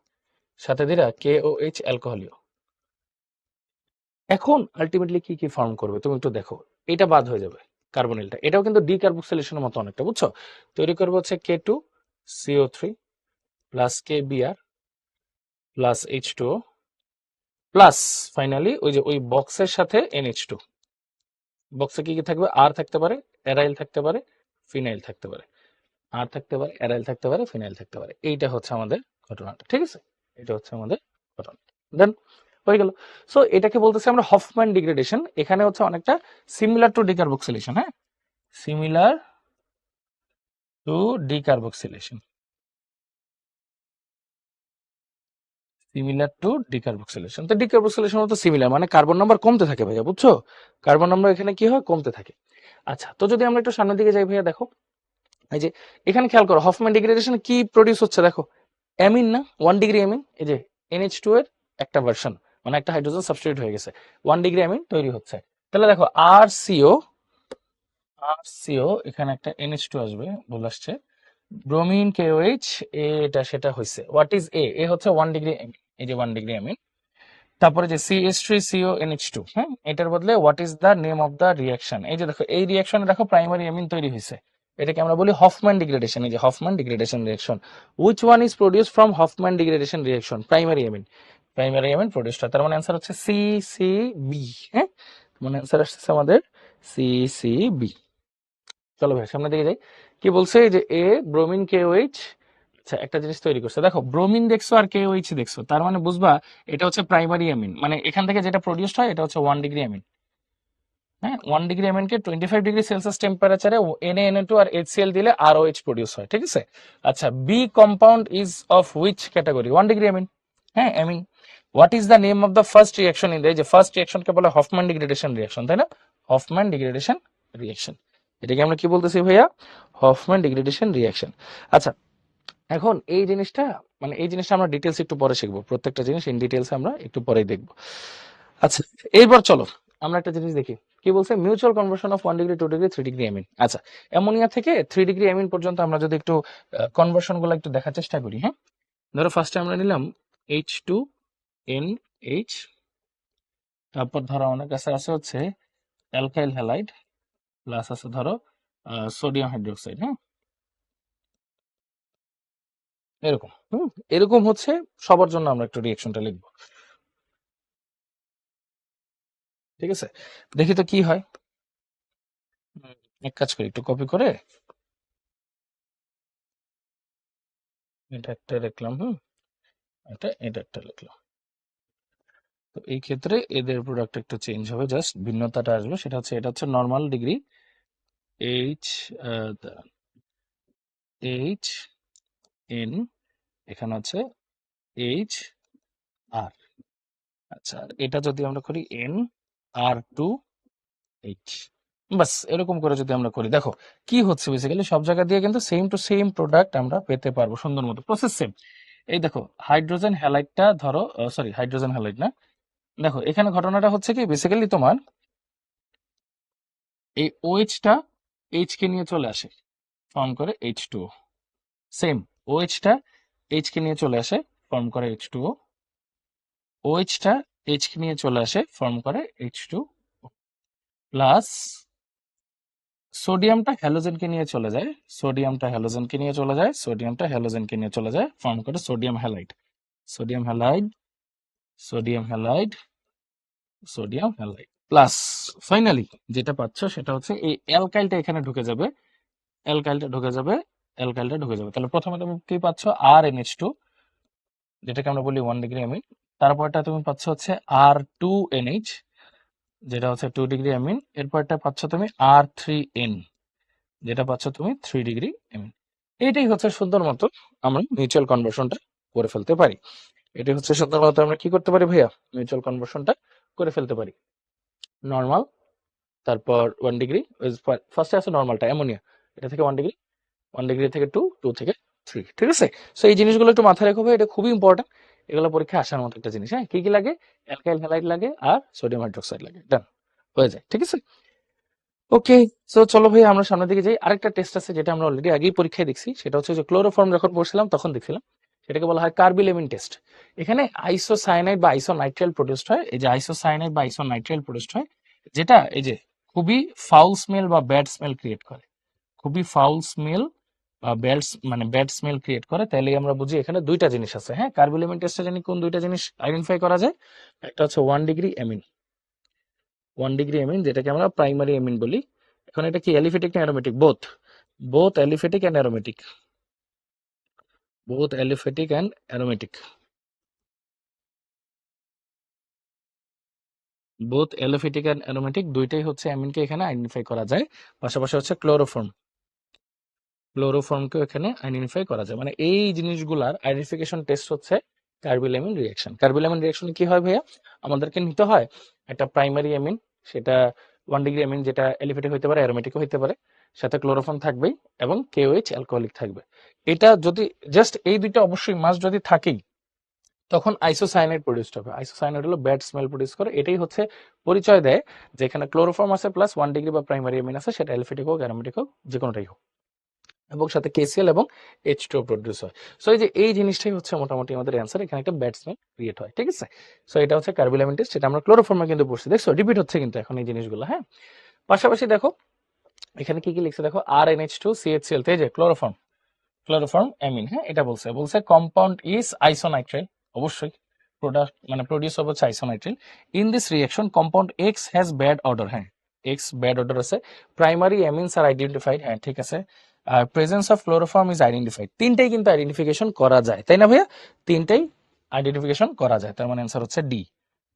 সাথে দিলা KOH অ্যালকোহলিও। এখন আলটিমেটলি কি কি ফর্ম করবে তুমি একটু দেখো। এটা বাদ হয়ে যাবে, কার্বনিলটা। এটাও কিন্তু ডিকার্বক্সিলেশনের মতো অনেকটা, বুঝছো? তৈরি করবে হচ্ছে K2CO3 plus KBr plus H2O plus finally ওই যে ওই বক্সের সাথে NH2। বক্সে কি কি থাকবে? আর থাকতে পারে, অ্যারাইল থাকতে পারে, ফিনাইল থাকতে পারে। আর থাকতে পারে, অ্যারাইল থাকতে পারে, ফিনাইল থাকতে পারে। এইটা হচ্ছে আমাদের ঘটনাটা, ঠিক আছে? এটা হচ্ছে আমাদের ঘটনা। দেন হয়ে গেল। সো এটাকে বলতেছি আমরা হফম্যান ডিগ্রেডেশন। এখানে হচ্ছে অনেকটা সিমিলার টু ডিকার্বক্সিলেশন, হ্যাঁ, similar to decarboxylation, similar to decarboxylation. তো ডিকার্বক্সিলেশন তো সিমিলার, মানে কার্বন নাম্বার কমতে থাকে ভাইয়া, বুঝছো? কার্বন নাম্বার এখানে কি হয়? কমতে থাকে। আচ্ছা, তো যদি আমরা একটু সামনের দিকে যাই ভাইয়া, দেখো এই যে এখানে খেয়াল করো, হফম্যান ডিগ্রেডেশন কি প্রডিউস হচ্ছে দেখো, অ্যামিন না, 1 ডিগ্রি অ্যামিন। এই যে NH2 এর একটা ভার্সন, মানে একটা হাইড্রোজেন সাবস্টিটিউট হয়ে গেছে, 1 ডিগ্রি অ্যামিন তৈরি হচ্ছে। তাহলে দেখো আর সিও এখানে একটা NH2 আসবে, ভুল আসছে, ব্রোমিন KOH, এটা সেটা হয়েছে। হোয়াট ইজ এ হচ্ছে 1 ডিগ্রি অ্যামিন, এই যে 1 ডিগ্রি অ্যামিন। তারপরে যে CH3CONH2, হ্যাঁ, এটার বদলে what is the name of the reaction? এই যে দেখো এই রিয়াকশনে দেখো প্রাইমারি অ্যামিন তৈরি হয়েছে। এটাকে আমরা বলি হফম্যান ডিগ্রেডেশন। এই যে Hofmann degradation reaction, which one is produced from Hofmann degradation reaction? Primary amine. Primary amine produced হয়, তার মানে অ্যান্সার হচ্ছে CCB। হ্যাঁ, মানে অ্যান্সার আসছে আমাদের CCB। চলো ভাই সামনের দিকে যাই। কি বলছে? এই যে ব্রোমিন KOH। আচ্ছা, একটা জিনিস তৈরি করছে, দেখো ব্রোমিন দেখছো আর KOH দেখছো, তার মানে বুঝবা এটা হচ্ছে প্রাইমারি অ্যামিন। মানে এখান থেকে যেটা প্রডিউসড হয় এটা হচ্ছে 1 ডিগ্রি অ্যামিন। হ্যাঁ, 1 ডিগ্রি অ্যামিনকে 25 ডিগ্রি সেলসিয়াস টেম্পারেচারে Na, Na2 আর HCl দিলে ROH প্রডিউস হয়, ঠিক আছে? আচ্ছা, B compound is of which category? 1 degree amine, হ্যাঁ, amine. What is the name of the first reaction in the, যে ফার্স্ট রিয়াকশনকে বলে হফম্যান ডিগ্রেডেশন রিয়াকশন, তাই না? হফম্যান ডিগ্রেডেশন রিয়াকশন, এটাকে আমরা কি বলতেছি ভাইয়া? Hofmann degradation reaction. আচ্ছা, এখন এই জিনিসটা, মানে এই জিনিসটা আমরা ডিটেলস একটু পরে শিখবো, প্রত্যেকটা জিনিস ইন ডিটেলস আমরা একটু পরেই দেখবো। আচ্ছা, এইবার চলো আমরা একটা জিনিস দেখি। কি বলছে? Mutual conversion of 1 degree, 2 degree, 3 degree amine. আচ্ছা, অ্যামোনিয়া থেকে 3 ডিগ্রি অ্যামিন পর্যন্ত আমরা যদি একটু কনভার্সন গুলো একটু দেখার চেষ্টা করি, হ্যাঁ। ধরো ফার্স্টে আমরা নিলাম H2NH, তারপর ধরো আমাদের কাছে আছে হচ্ছে অ্যালকাইল হ্যালাইড, প্লাস আছে ধরো সোডিয়াম হাইড্রোক্সাইড, হ্যাঁ, এরকম। এরকম হচ্ছে সবার জন্য আমরা একটু রিয়েকশনটা লিখবো, ঠিক আছে? দেখি তো কি হয়। এক কাজ করি, একটু কপি করে এটা একটা লিখলাম, এটা একটা লিখলাম। তো এই ক্ষেত্রে এদের প্রোডাক্ট একটু চেঞ্জ হবে, জাস্ট ভিন্নতাটা আসবে, সেটা হচ্ছে এটা হচ্ছে normal degree H, H N, এখানে হচ্ছে এইচ আর। আচ্ছা, আর এটা যদি আমরা করি এন আর টু এইচ, বাস এরকম করে যদি আমরা করি, দেখো কি হচ্ছে, বেসিক্যালি সব জায়গা দিয়ে কিন্তু সেম টু সেম প্রোডাক্ট আমরা পেতে পারবো সুন্দর মতো, প্রসেস সেম। এই দেখো হাইড্রোজেন হ্যালাইডটা ধরো, সরি হাইড্রোজেন হ্যালাইড না, দেখো এখানে ঘটনাটা হচ্ছে কি, বেসিক্যালি তোমার এই ওএইচটা এইচ কে নিয়ে চলে আসে, ফর্ম করে এইচ টু, সেম ওএইচটা এইচ কে নিয়ে চলে আসে, ফর্ম করে এইচ টু, ওএইচটা এইচ কে নিয়ে চলে আসে, ফর্ম করে এইচ টু, প্লাস সোডিয়ামটা হ্যালোজেনকে নিয়ে চলে যায়, সোডিয়ামটা হ্যালোজেনকে নিয়ে চলে যায়, সোডিয়ামটা হ্যালোজেনকে নিয়ে চলে যায়, ফর্ম করে sodium halide, sodium halide, sodium halide, sodium halide, plus finally যেটা পাচ্ছ সেটা হচ্ছে এই অ্যালকাইলটা এখানে ঢুকে যাবে, অ্যালকাইলটা ঢুকে যাবে, অ্যালকাইলটা ঢুকে যাবে। তাহলে প্রথমে তুমি কি পাচ্ছ, আর এনএইচ টু, যেটাকে আমরা বলি 1 ডিগ্রি অ্যামিন। তারপরটা তুমি পাচ্ছ হচ্ছে আর টু এনএইচ, যেটা হচ্ছে 2 ডিগ্রি অ্যামিন। এরপরটা পাচ্ছ তুমি আর থ্রি এন, যেটা পাচ্ছ তুমি 3 ডিগ্রি অ্যামিন। এইটাই হচ্ছে সুন্দর মতো আমরা মিউচুয়াল কনভার্সনটা করে ফেলতে পারি। এটাই হচ্ছে সুন্দর মতো আমরা কি করতে পারি ভাইয়া, মিউচুয়াল কনভার্সনটা করে ফেলতে পারি। নর্মাল, তারপর 1 ডিগ্রি, ফার্স্টে আছে নর্মালটা অ্যামোনিয়া, এটা থেকে 1 ডিগ্রি, 1 ডিগ্রি থেকে টু, টু থেকে থ্রি, ঠিক আছে। সো এই জিনিসগুলো একটু মাথায় রেখো ভাই, এটা খুবই ইম্পর্টেন্ট, এগুলো পরীক্ষায় আসার মতো একটা জিনিস। হ্যাঁ, কি কি লাগে, অ্যালকাইল হ্যালাইড লাগে আর সোডিয়াম হাইড্রোক্সাইড লাগে, ডান হয়ে যায়, ঠিক আছে। ওকে, সো চলো ভাই আমরা সামনের দিকে যাই। আরেকটা টেস্ট আছে যেটা আমরা অলরেডি আগেই পরীক্ষায় দেখছি, সেটা হচ্ছে যে ক্লোরোফর্ম যখন পড়ছিলাম তখন দেখছিলাম, সেটাকে বলা হয় কার্বিলেমিন টেস্ট। এখানে আইসোসায়ানাইড বা আইসোনাইট্রাইল প্রডিউসড হয়, এই যে আইসোসায়ানাইড বা আইসোনাইট্রাইল প্রডিউসড হয়, যেটা এই যে খুবই ফাউল স্মেল বা ব্যাড স্মেল ক্রিয়েট করে, খুবই ফাউল স্মেল বা ব্যাড মানে ব্যাড স্মেল ক্রিয়েট করে। তাহলে আমরা বুঝি এখানে দুইটা জিনিস আছে। হ্যাঁ, কার্বিলেমিন টেস্টে জানি কোন দুইটা জিনিস আইডেন্টিফাই করা যায়, একটা হচ্ছে 1 ডিগ্রি অ্যামিন, 1 ডিগ্রি অ্যামিন যেটাকে আমরা প্রাইমারি অ্যামিন বলি। এখন এটা কি অ্যালিফেটিক না aromatic, both, both aliphatic and aromatic, both aliphatic and aromatic, both aliphatic and aromatic দুইটাই হচ্ছে অ্যামিনকে এখানে আইডেন্টিফাই করা যায়। পাশাপাশি হচ্ছে ক্লোরোফর্ম, ক্লোরোফর্মকেও এখানে আইডেন্টিফাই করা যায়। মানে এই জিনিসগুলার আইডেন্টিফিকেশন টেস্ট হচ্ছে কার্বিলামিন রিঅ্যাকশন। কার্বিলামিন রিঅ্যাকশন কি হয় ভাইয়া, আমাদেরকে নিতে হয় একটা প্রাইমারি অ্যামিন, সেটা 1 ডিগ্রি অ্যামিন, যেটা এলিফেটিক হইতে পারে, অ্যারোমেটিক হইতে পারে, সাথে ক্লোরোফর্ম থাকবেই এবং কেওএইচ অ্যালকোহলিক থাকবে। এটা যদি জাস্ট এই দুইটা অবশ্যই মাস্ট যদি থাকেই, তখন আইসোসায়ানাইড প্রডিউসড হবে। আইসোসায়ানাইড হলো ব্যাড স্মেল প্রডিউস করে, এটাই হচ্ছে পরিচয় দেয় যে এখানে ক্লোরোফর্ম আছে প্লাস 1 ডিগ্রি বা প্রাইমারি অ্যামিন আছে, সেটা অ্যালিফেটিক হোক অ্যারোমেটিক হোক যে কোনোটাই হোক, এবং সাথে কেসিএল এবং এইচ টু প্রডিউস হয়। সো এই যে এই জিনিসটাই হচ্ছে মোটামুটি আমাদের অ্যান্সার, এখানে একটা ব্যাড স্মেল ক্রিয়েট হয়, ঠিক আছে। সো এটা হচ্ছে কার্বিলামিন টেস্ট, এটা আমরা ক্লোরোফর্মে কিন্তু পড়ছি, দেখছো রিপিট হচ্ছে কিন্তু এখন এই জিনিসগুলো। হ্যাঁ, পাশাপাশি দেখো এখানে কি কি লিখছে, দেখো আর এন এইচ টু সিএইচসিএল, এই যে ক্লোরোফর্ম, ক্লোরোফর্ম অ্যামিন। হ্যাঁ, এটা বলছে বলছে কম্পাউন্ড ইজ আইসোনাইট্রাইল, অবশ্যই প্রোডাক্ট মানে প্রডিউস হবে হচ্ছে isonitrile. In this reaction compound X has bad odour, হ্যাঁ এক্স ব্যাড অর্ডার আছে। প্রাইমারি অ্যামিনস আর আইডেন্টিফাইড, হ্যাঁ ঠিক আছে। আর presence of chloroform is identified, তিনটাই কিন্তু আইডেন্টিফিকেশন করা যায়, তাই না ভাইয়া, তিনটাই আইডেন্টিফিকেশন করা যায়। তার মানে অ্যান্সার হচ্ছে ডি,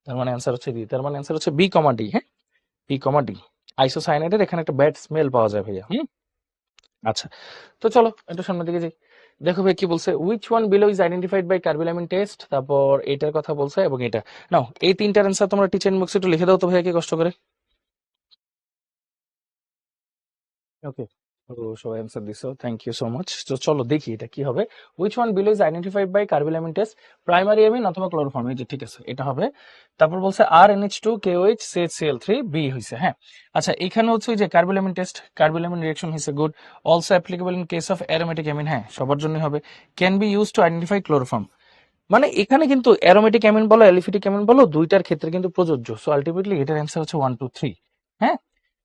তার মানে অ্যান্সার হচ্ছে ডি, তার মানে অ্যান্সার হচ্ছে বি কমা ডি। হ্যাঁ, বি কমা ডি, আইসোসায়ানাইডের এখানে একটা ব্যাড স্মেল পাওয়া যায় ভাইয়া। আচ্ছা, তো চলো একটু সামনের দিকে যাই। দেখো ভাই কি বলছে, which one below is identified by carbylamine test, তারপর এটার কথা বলছে এবং এটা। নাও এই তিনটার অ্যান্সার তোমরা টিচার বক্সে একটু লিখে দাও তো ভাইয়া, কি কষ্ট করে। ওকে, তো সবাই অ্যান্সার দিছো, থ্যাংক ইউ সো মাচ। তো চলো দেখি এটা কি হবে, which one below is identified by carbylamine test, primary amine অথবা ক্লোরোফর্ম, এই যে ঠিক আছে এটা হবে। তারপর বলছে R NH two KOH CHCl three B হয়েছে। হ্যাঁ, আচ্ছা এখানে হচ্ছে ওই যে কার্বিলামিন টেস্ট, কার্বিলামিন রিঅ্যাকশন হয়েছে, good. Also applicable in case of aromatic amine, হ্যাঁ সবার জন্য হবে। Can be use to identify chloroform, মানে এখানে কিন্তু অ্যারোমেটিক অ্যামিন বলো অ্যালিফেটিক অ্যামিন বলো দুইটার ক্ষেত্রে কিন্তু প্রযোজ্য। সো আলটিমেটলি এটার অ্যান্সার হচ্ছে 1 2 3। হ্যাঁ,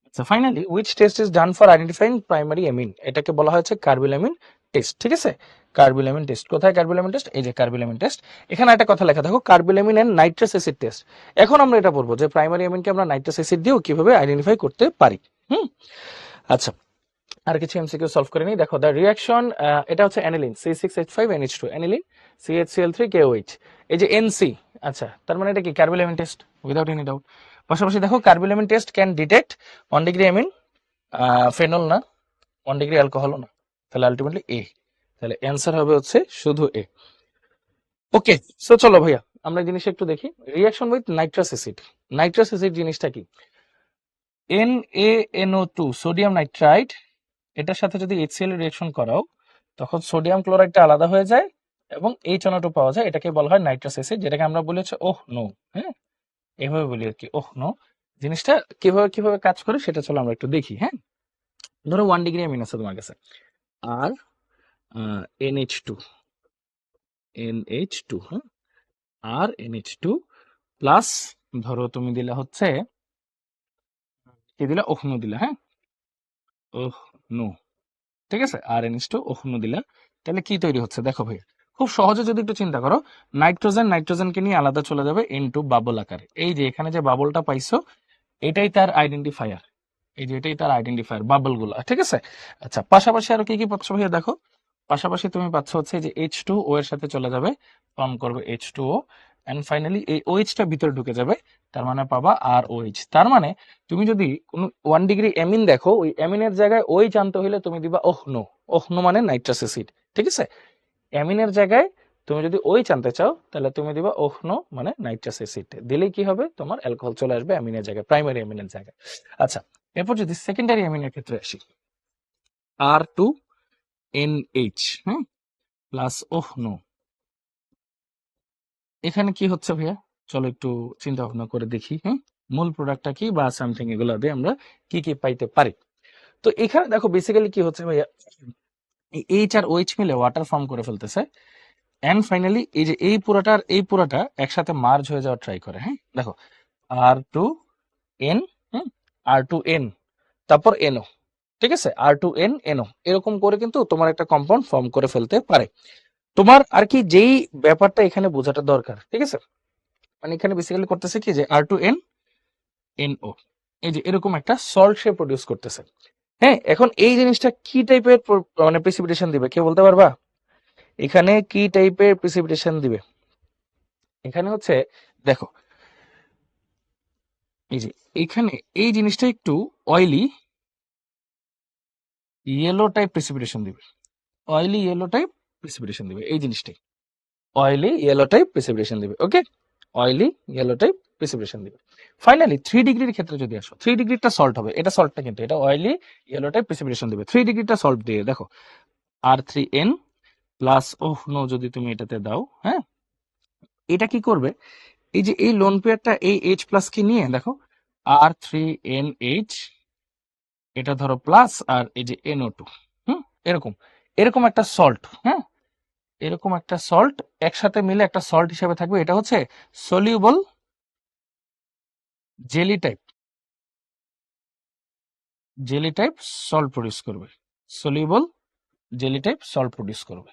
আচ্ছা finally which test is done for identifying primary amine, এটাকে বলা হয়েছে কার্বিলামিন টেস্ট, ঠিক আছে। কার্বিলামিন টেস্ট কোথায়, কার্বিলামিন টেস্ট এই যে কার্বিলামিন টেস্ট। এখানে একটা কথা লেখা দেখো, carbylamine and nitrous acid test. এখন আমরা এটা বলবো যে প্রাইমারি অ্যামিনকে আমরা নাইট্রাস অ্যাসিড দিয়েও কিভাবে আইডেন্টিফাই করতে পারি। হুম, আচ্ছা, আর কিছু এমসিকিউ সলভ করে নিই। দেখো, দ্য রিয়াকশন, এটা হচ্ছে অ্যানিলিন C6H5NH2, অ্যানিলিন CHCl3KOH, এই যে NC। আচ্ছা, তার মানে এটা কি carbylamine test without any doubt. পাশাপাশি দেখো, carbylamine test can detect 1 degree amine, phenol না, 1 ডিগ্রি অ্যালকোহলও না, তাহলে আলটিমেটলি এ। তাহলে অ্যান্সার হবে হচ্ছে শুধু এ। ওকে, সো চলো ভাইয়া আমরা এই জিনিসটা একটু দেখি। Reaction with nitrous acid. Nitrous acid জিনিসটা কি? NaNO2 সোডিয়াম নাইট্রাইট, এটার সাথে যদি HCl রিঅ্যাকশন করাও, তখন সোডিয়াম ক্লোরাইডটা আলাদা হয়ে যায় এবং HNO2 পাওয়া যায়। এটাকে বলা হয় নাইট্রাস অ্যাসিড, যেটাকে আমরা বলি হচ্ছে ওহ নো। হ্যাঁ, এভাবে বলি আর কি, ওহ নো। জিনিসটা কিভাবে কিভাবে কাজ করে সেটা চলো আমরা একটু দেখি। হ্যাঁ, ধরো 1 ডিগ্রি অ্যামিন আছে তোমার কাছে, আর NH2, হ্যাঁ, আর NH2 প্লাস, ধরো তুমি দিলে হচ্ছে, কি দিলা, ওহ নো দিলা। হ্যাঁ, ওহ নো, ঠিক আছে, আর NH2 ওহ নো দিলা। তাহলে কি তৈরি হচ্ছে দেখো ভাই, খুব সহজে যদি একটু চিন্তা করো, নাইট্রোজেনকে নিয়ে আলাদা চলে যাবে ইনটু বাবল আকারে। এই যে এখানে যে বাবলটা পাইছো, এটাই তার আইডেন্টিফায়ার। এই যে এটাই তার আইডেন্টিফায়ার, বাবল গুলা, ঠিক আছে। আচ্ছা, পাশাপাশি আরো কি কি পাচ্ছ ভাইয়া দেখো। পাশাপাশি তুমি পাচ্ছ হচ্ছে যে H2O এর সাথে চলে যাবে, ফর্ম করবে H2O, এন্ড ফাইনালি এই OH টা ভিতরে ঢুকে যাবে, তার মানে পাবা ROH। তার মানে তুমি যদি কোনো 1 ডিগ্রি অ্যামিন দেখো, ওই অ্যামিনের জায়গায় OH আনতে হলে তুমি দিবা ওহ নো। ওহ নো মানে নাইট্রাস অ্যাসিড, ঠিক আছে। অ্যামিনের জায়গায় তুমি যদি OH আনতে চাও, তাহলে তুমি দিবা ওহ নো মানে নাইট্রাস অ্যাসিড। দিলেই কি হবে, তোমার অ্যালকোহল চলে আসবে অ্যামিনের জায়গায়, প্রাইমারি অ্যামিনের জায়গায়। আচ্ছা, এরপর যদি সেকেন্ডারি অ্যামিনের ক্ষেত্রে আসি, R2NH, হ্যাঁ, প্লাস ওহ নো। এখানে কি হচ্ছে ভাইয়া, চলো একটু চিন্তা ভাবনা করে দেখি। হ্যাঁ, মূল প্রোডাক্টটা কি বা সামথিং, এগুলো দিয়ে আমরা কি কি পাইতে পারি। তো এখানে দেখো বেসিক্যালি কি হচ্ছে ভাইয়া, এইচ আর ওইচ মিলে ওয়াটার ফর্ম করে ফেলতেছে, এন্ড ফাইনালি এই যে এই পুরাটা একসাথে মার্জ হয়ে যাওয়ার ট্রাই করে। হ্যাঁ, দেখো, R2N, R2N, তারপর NO, ঠিক আছে, R2NNO, এরকম করে কিন্তু তোমার একটা কম্পাউন্ড ফর্ম করে ফেলতে পারে। তোমার আর কি যেই ব্যাপারটা এখানে বোঝাটা দরকার, ঠিক আছে, মানে এখানে বেসিক্যালি করতেছে কি যে R2NNO, এই যে এরকম একটা সল্ট সে প্রডিউস করতেছে। হ্যাঁ, এখন এই জিনিসটা কি টাইপের মানে প্রেসিপিটেশন দিবে, কেউ বলতে পারবা? এখানে কি টাইপের প্রেসিপিটেশন দিবে? এখানে হচ্ছে, দেখো, এই যে এখানে এই জিনিসটা একটু অয়েলি ইয়েলো টাইপ প্রেসিপিটেশন দিবে, অয়েলি ইয়েলো টাইপ প্রেসিপিটেশন দিবে, এই জিনিসটাই অয়েলি ইয়েলো টাইপ প্রেসিপিটেশন দিবে। ওকে, অয়েলি ইয়েলো টাইপ প্রেসিপিটেশন দিবে। ফাইনালি 3 ডিগ্রির ক্ষেত্রে যদি আসো, 3 ডিগ্রিটা সল্ট হবে, এটা সল্টটা কিন্তু, এটা অয়েলি ইয়েলো টাইপ প্রেসিপিটেশন দিবে। 3 ডিগ্রিটা সল্ট দিয়ে দেখো, R3N প্লাস ওহ নো যদি তুমি এটাতে দাও, হ্যাঁ, এটা কি করবে, এই যে এই লোন পেয়ারটা এই H প্লাস কি নিয়ে দেখো, R3NH, এটা ধরো প্লাস, আর এই যে NO2, এরকম এরকম একটা সল্ট, হ্যাঁ, এরকম একটা সল্ট একসাথে মিলে একটা সল্ট হিসেবে থাকবে। এটা হচ্ছে soluble jelly type, salt produce করবে, soluble jelly type salt produce করবে,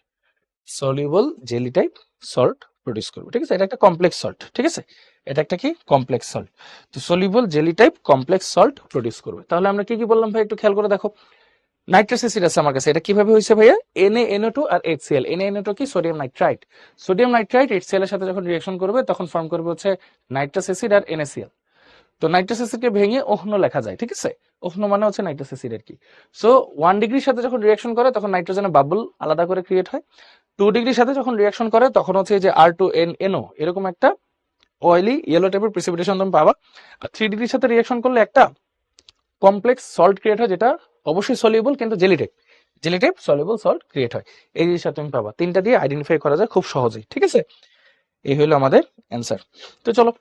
soluble jelly type salt produce করবে, ঠিক আছে। এটা একটা কমপ্লেক্স সল্ট, ঠিক আছে, এটা একটা কি কমপ্লেক্স সল্ট। তো soluble jelly type complex salt produce করবে। তাহলে আমরা কি কি বললাম ভাই, একটু খেয়াল করে দেখো। নাইট্রাস অ্যাসিড আছে আমার কাছে, এটা কিভাবে হয়েছে ভাইয়া, NaNO2 আর HCl। NaNO2 কি, sodium nitrite. Sodium nitrite HCl এর সাথে যখন রিঅ্যাকশন করবে তখন ফর্ম করবে হচ্ছে নাইট্রাস অ্যাসিড আর NaCl। তো নাইট্রাস অ্যাসিডকে ভেঙে ওহনো লেখা যায়, ঠিক আছে। ওহনো মানে হচ্ছে নাইট্রাস অ্যাসিড আর কি। সো 1 ডিগ্রির সাথে যখন রিঅ্যাকশন করে তখন নাইট্রোজেনের বাবল আলাদা করে ক্রিয়েট হয়। 2 ডিগ্রির সাথে যখন রিঅ্যাকশন করে তখন হচ্ছে যে R2NNO, এরকম একটা অয়েলি ইয়েলো টাইপের প্রেসিপিটেশন তুমি পাবা। আর 3 ডিগ্রির সাথে রিঅ্যাকশন করলে একটা কমপ্লেক্স সল্ট ক্রিয়েট হয়, যেটা অবশ্যই সলিউবল কিন্তু jelly type soluble salt create হয়। এই জিনিসটা তুমি পাবা, তিনটা দিয়ে আইডেন্টিফাই করা যায় খুব সহজেই, ঠিক আছে। এই হলো আমাদের অ্যান্সার। তো চলো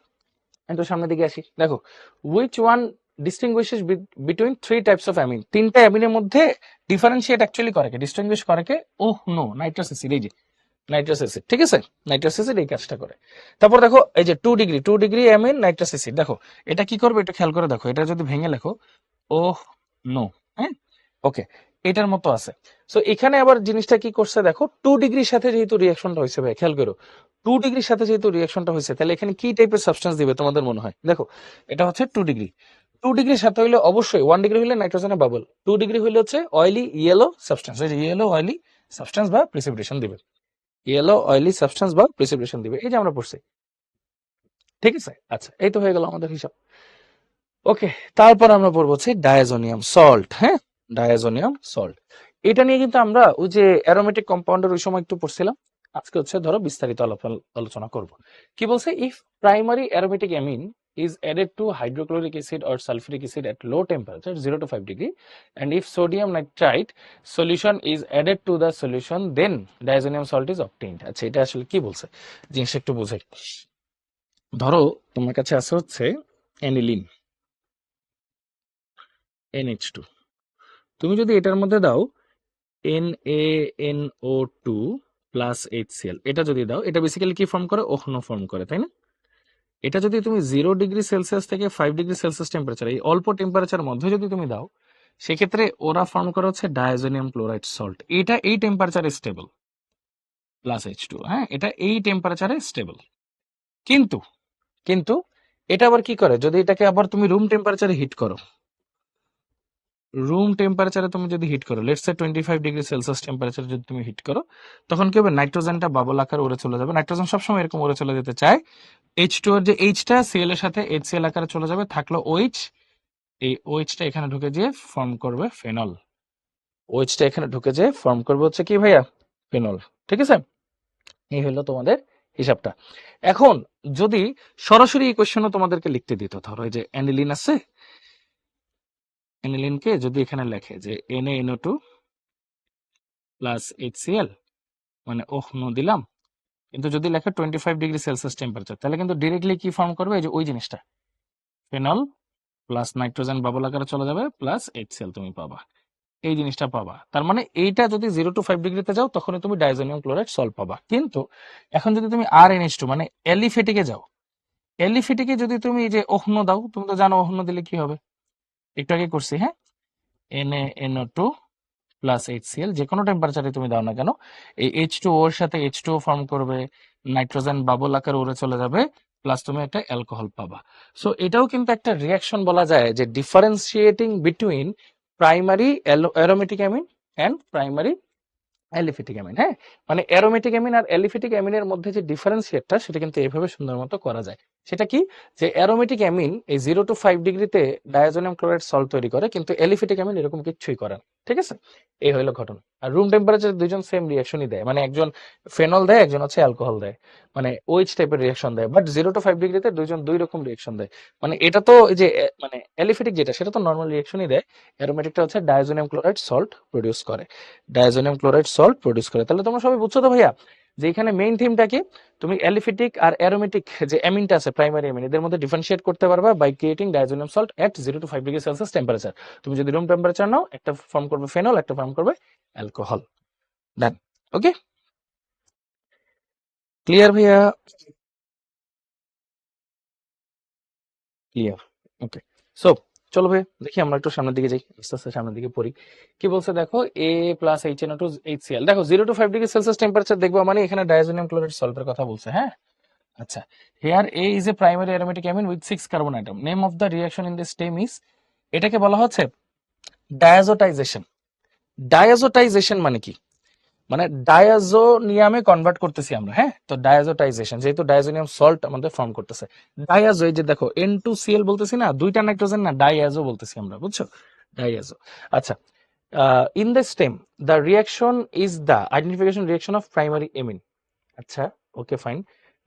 একটু সামনের দিকে আসি। দেখো, which one ডিস্টিংগুইশেস between 3 types of amine. তিনটা অ্যামিনের মধ্যে ডিফারেন্সিয়েট অ্যাকচুয়ালি করে কে, ডিস্টিংগুইশ করে কে, ওহ নো নাইট্রাস অ্যাসিড, এই যে নাইট্রাস অ্যাসিড, ঠিক আছে, নাইট্রাস অ্যাসিড এই কাজটা করে। তারপর দেখো এই যে 2 ডিগ্রি অ্যামিন নাইট্রাস অ্যাসিড, দেখো এটা কি করবে একটু খেয়াল করে দেখো, এটা যদি ভেঙে লেখো ওহ নো, হ্যাঁ, ওকে, এটার মতো আছে। সো এখানে আবার জিনিসটা কি করছে দেখো, 2 ডিগ্রির সাথে যেহেতু রিঅ্যাকশনটা হয়েছে ভাই, খেয়াল করো, 2 ডিগ্রির সাথে যেহেতু রিঅ্যাকশনটা হয়েছে, তাহলে এখানে কি টাইপের সাবস্টেন্স দিবে তোমাদের মনে হয়? দেখো, এটা হচ্ছে 2 ডিগ্রি, 2 ডিগ্রির সাথে হইলে অবশ্যই 1 ডিগ্রি হইলে নাইট্রোজেনের বাবল, 2 ডিগ্রি হইলে হচ্ছে অয়েলি ইয়েলো সাবস্টেন্স, এই যে ইয়েলো অয়েলি সাবস্টেন্স বা প্রিসিপিটেশন দিবে, ইয়েলো অয়েলি সাবস্টেন্স বা প্রিসিপিটেশন দিবে, এই যে আমরা পড়ছি। ঠিক আছে, আচ্ছা এই তো হয়ে গেল আমাদের হিসাব। ওকে, তারপর আমরা পড়বো হচ্ছে ডায়াজোনিয়াম সল্ট। হ্যাঁ, ডায়াজোনিয়াম সল্ট, এটা নিয়ে কিন্তু আমরা ওই যে অ্যারোমেটিক কম্পাউন্ডের ওই সময় একটু পড়ছিলাম। আজকে হচ্ছে ধরো বিস্তারিত আলোচনা করব। কি বলছে, if primary aromatic amine is added to hydrochloric acid or sulfuric acid at low temperature 0 to 5 degree, and if sodium nitrite solution is added to the solution, then diazonium salt is obtained। আচ্ছা এটা আসলে কি বলছে জিনিসটা একটু বুঝাই। ধরো তোমার কাছে আছে হচ্ছে অ্যানিলিন NH2, তুমি যদি এটার মধ্যে দাও NaNO2 প্লাস HCl, এটা যদি দাও, এটা বেসিক্যালি কি ফর্ম করে, ওহনো ফর্ম করে, তাই না? এটা যদি তুমি 0 ডিগ্রি সেলসিয়াস থেকে 5 ডিগ্রি সেলসিয়াস টেম্পারেচার, এই অল্প টেম্পারেচার মধ্যে যদি তুমি দাও, সেক্ষেত্রে ওরা ফর্ম করে হচ্ছে ডায়াজোনিয়াম ক্লোরাইড সল্ট। এটা এই টেম্পারেচারে স্টেবল, প্লাস H2, হ্যাঁ এটা এই টেম্পারেচারে স্টেবল। কিন্তু কিন্তু এটা আবার কি করে, যদি এটাকে আবার তুমি রুম টেম্পারেচারে হিট করো, রুম টেম্পারেচারে তুমি যদি হিট করো, লেটস সে 25 ডিগ্রি সেলসিয়াস টেম্পারেচারে যদি তুমি হিট করো, তখন কি হবে, নাইট্রোজেনটা বাবল আকারে উড়ে চলে যাবে। নাইট্রোজেন সবসময় এরকম উড়ে চলে যেতে চায়। H2 এর যে এইচটা সিএল এর সাথে HCl আকারে চলে যাবে, থাকলো OH, এই OH-টা এখানে ঢুকে যেয়ে ফর্ম করবে ফেনল। OH-টা এখানে ঢুকে যেয়ে ফর্ম করবে হচ্ছে কি ভাইয়া, ফেনল। ঠিক আছে, এই হলো তোমাদের হিসাবটা। এখন যদি সরাসরি এই কোশ্চেনও তোমাদেরকে লিখতে দিত, ধরো এই যে অ্যানিলিন আছে, অ্যানিলিনকে যদি এখানে লেখে যে NaNO2 প্লাস HCl, মানে ওহনো দিলাম, কিন্তু যদি লেখে 25 ডিগ্রি সেলসিয়াস টেম্পারেচার, তাহলে কিন্তু ডিরেক্টলি কি ফর্ম করবে, এই যে ওই জিনিসটা, ফেনল প্লাস নাইট্রোজেন বাবল আকারে চলে যাবে, প্লাস HCl তুমি পাবা, এই জিনিসটা পাবা। তার মানে এইটা যদি 0 to 5 ডিগ্রিতে যাও, তখনই তুমি ডাইজোনিয়াম ক্লোরাইড সল্ট পাবা। কিন্তু এখন যদি তুমি RnH2 মানে অ্যালিফেটিকে যাও, অ্যালিফেটিকে যদি তুমি এই যে ওহনো দাও, তুমি তো জানো ওহনো দিলে কি হবে, একটু আগে করছি, হ্যাঁ NaNO2 প্লাস HCl, যে কোনো টেম্পারেচারে তুমি দাও না কেন, এই H2O এর সাথে H2O ফর্ম করবে, নাইট্রোজেন বাবল আকারে উড়ে চলে যাবে, প্লাস তুমি একটা অ্যালকোহল পাবা। সো এটাও কিন্তু একটা রিয়াকশন বলা যায়, যে differentiating between primary aromatic amine and primary aliphatic amine. হ্যাঁ, মানে অ্যারোমেটিক অ্যামিন আর অ্যালিফেটিক অ্যামিনের মধ্যে যে ডিফারেন্সিয়েটটা, সেটা কিন্তু এইভাবে সুন্দর মতো করা যায়। সেটা কি, যে অ্যারোমেটিক অ্যামিন এই 0 to 5 ডিগ্রিতে ডায়াজোনিয়াম ক্লোরাইড সল্ট তৈরি করে, কিন্তু অ্যালিফেটিক অ্যামিন এরকম কিছুই করে না। ঠিক আছে, এই হলো ঘটনা। আর রুম টেম্পারেচার দুইজন সেম রিয়াকশনই দেয়, মানে একজন ফেনল দেয়, একজন হচ্ছে অ্যালকোহল দেয়, মানে ওইচ টাইপের রিয়াকশন দেয়। বাট 0 to 5 ডিগ্রিতে দুইজন দুই রকম রিয়াকশন দেয়। মানে এটা তো এই যে মানে অ্যালিফেটিক যেটা, সেটা তো নর্মাল রিয়াকশনই দেয়, অ্যারোমেটিকটা হচ্ছে ডায়াজোনিয়াম ক্লোরাইড সল্ট প্রডিউস করে, ডায়াজোনিয়াম ক্লোরাইড সল্ট প্রডিউস করে। তাহলে তোমরা সবাই বুঝছো তো ভাইয়া, যে এখানে মেইন থিমটা কি, তুমি অ্যালিফেটিক আর অ্যারোমেটিক যে অ্যামিনটা আছে, প্রাইমারি অ্যামিন, এদের মধ্যে ডিফারেন্সিয়েট করতে পারবা by creating diazonium salt at 0 to 5 degree Celsius temperature. তুমি যদি রুম টেম্পারেচার নাও, একটা ফর্ম করবে ফেনল, একটা ফর্ম করবে অ্যালকোহল। ডান, ওকে, ক্লিয়ার ভাইয়া? ক্লিয়ার, ওকে। সো চলো ভাই দেখি, আমরা একটু সামনের দিকে যাই, আস্তে আস্তে সামনের দিকে পড়ি। কি বলছে দেখো, A প্লাস HNO2 HCl, দেখো 0 to 5 ডিগ্রি সেলসিয়াস টেম্পারেচার দেখবো, মানে এখানে ডায়াজোনিয়াম ক্লোরাইড সল্টের কথা বলছে। হ্যাঁ, আচ্ছা, here A is a primary aromatic amine with 6 carbon atom, name of the reaction in this stem is, এটাকে বলা হচ্ছে ডায়াজোটাইজেশন। ডায়াজোটাইজেশন মানে কি, মানে ডায়াজোনিয়ামে কনভার্ট করতেছি আমরা। হ্যাঁ, তো ডায়াজোটাইজেশন, যেহেতু ডায়াজোনিয়াম সল্ট আমাদের ফর্ম করতেছে, ডায়াজো, এই যে দেখো N2Cl বলতেছি না, দুইটা নাইট্রোজেন না, ডায়াজো বলতেছি আমরা, বুঝছো, ডায়াজো। আচ্ছা, in the stem the reaction is the identification reaction of primary amine. আচ্ছা, okay fine.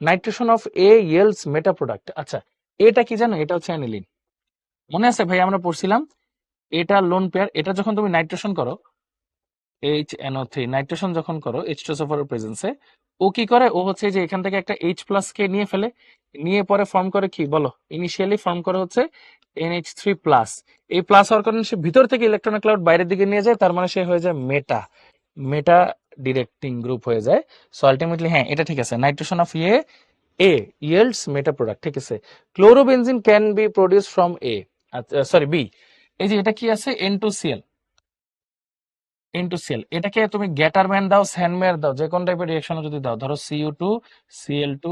Nitration of A yields meta product. আচ্ছা, এটা কি জানো, এটা হচ্ছে অ্যানিলিন। মনে আছে ভাই, আমরা পড়ছিলাম এটা লোন পেয়ার, এটা যখন তুমি নাইট্রেশন করো, HNO3 নাইট্রেশন যখন করো H2SO4 এর প্রেজেন্সে, ও কি করে, ও হচ্ছে যে এখান থেকে একটা H প্লাস কে নিয়ে ফেলে, নিয়ে পরে ফর্ম করে কি বলো, ইনিশিয়ালি ফর্ম করে হচ্ছে NH3 প্লাস। এই প্লাস হওয়ার কারণে সে ভিতর থেকে ইলেকট্রন ক্লাউড বাইরের দিকে নিয়ে যায়, তার মানে সে হয়ে যায় মেটা, মেটা ডিরেক্টিং গ্রুপ হয়ে যায়। সো আলটিমেটলি হ্যাঁ এটা ঠিক আছে, nitration of A yields meta product. ঠিক আছে, chlorobenzene can be produce from A, sorry B. এই যে এটা কি আছে, N2Cl, N2Cl, এটাকে তুমি গ্যাটারম্যান দাও, স্যান্ডম্যান দাও, যে কোন টাইপের রিঅ্যাকশন যদি দাও, ধরো Cu2 Cl2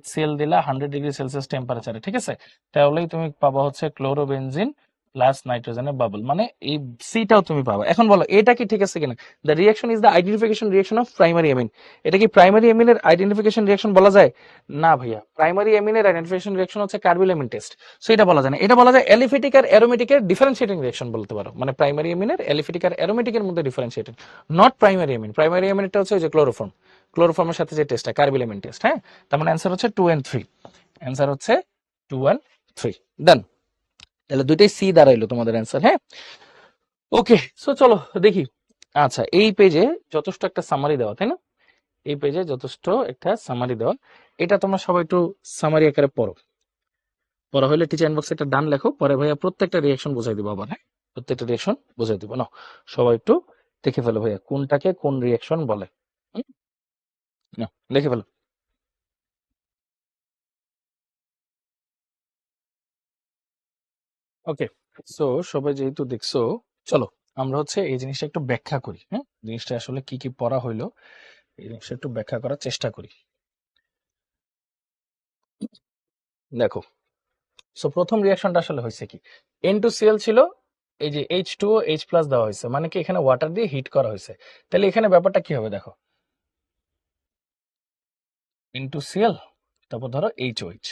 HCl দিলা 100°C টেম্পারেচারে, ঠিক আছে? তাহলেই তুমি পাবা হচ্ছে ক্লোরোবেনজিন প্লাস নাইট্রোজেনের বাবল, মানে এই সিটাও তুমি পাবা। এখন বলো এটা কি ঠিক আছে কিনা? The reaction is the identification reaction of primary amine. এটা কি প্রাইমারি অ্যামিনের আইডেন্টিফিকেশন রিঅ্যাকশন বলা যায়? না ভাইয়া, প্রাইমারি অ্যামিনের আইডেন্টিফিকেশন রিঅ্যাকশন হচ্ছে কার্বিল টেস্ট। সো এটা বলা যায় না, এটা বলা যায় অ্যালিফেটিক আর অ্যারোমেটিকের ডিফারেন্সিয়েটিং রিঅ্যাকশন বলতে পারো, মানে প্রাইমারি অ্যামিনের অ্যালিফেটিক আর অ্যারোমেটিকের মধ্যে differentiating, not primary amine. Primary অ্যামিনটা হচ্ছে ওই যে ক্লোরোফর্ম, ক্লোরোফর্মের সাথে যে টেস্টটা কার্বিল টেস্ট। হ্যাঁ, তার মানে অ্যান্সার হচ্ছে 2 and 3, অ্যান্সার হচ্ছে 2 and 3 ডান। তাহলে দুইটাই সি দাঁড়াইলো তোমাদের অ্যান্সার। হ্যাঁ, ওকে, সো চলো দেখি। আচ্ছা, এই পেজে যথেষ্ট একটা সামারি দেওয়া, তাই না? এই পেজে যথেষ্ট একটা সামারি দেওয়া, এটা তোমরা সবাই একটু সামারি আকারে পড়ো। পড়া হলে টিচার ইনবক্সে একটা ডান লেখো, পরে ভাইয়া প্রত্যেকটা রিয়াকশন বুঝাই দিব আবার। হ্যাঁ, প্রত্যেকটা রিয়াকশন বুঝাই দিব না, সবাই একটু দেখে ফেলো ভাইয়া কোনটাকে কোন রিয়াকশন বলে। হুম, নাও, দেখে ফেলো। ওকে, সো সবাই যেহেতু দেখছো, চলো আমরা হচ্ছে এই জিনিসটা একটু ব্যাখ্যা করি। হ্যাঁ, জিনিসটা আসলে কি কি পড়া হইলো এই জিনিসটা একটু ব্যাখ্যা করার চেষ্টা করি। দেখো, সো প্রথম রিয়াকশনটা আসলে হয়েছে কি, N2Cl ছিল, এই যে H2O H+ দেওয়া হয়েছে, মানে কি এখানে ওয়াটার দিয়ে হিট করা হয়েছে। তাহলে এখানে ব্যাপারটা কি হবে দেখো, N2Cl, তারপর ধরো HOH,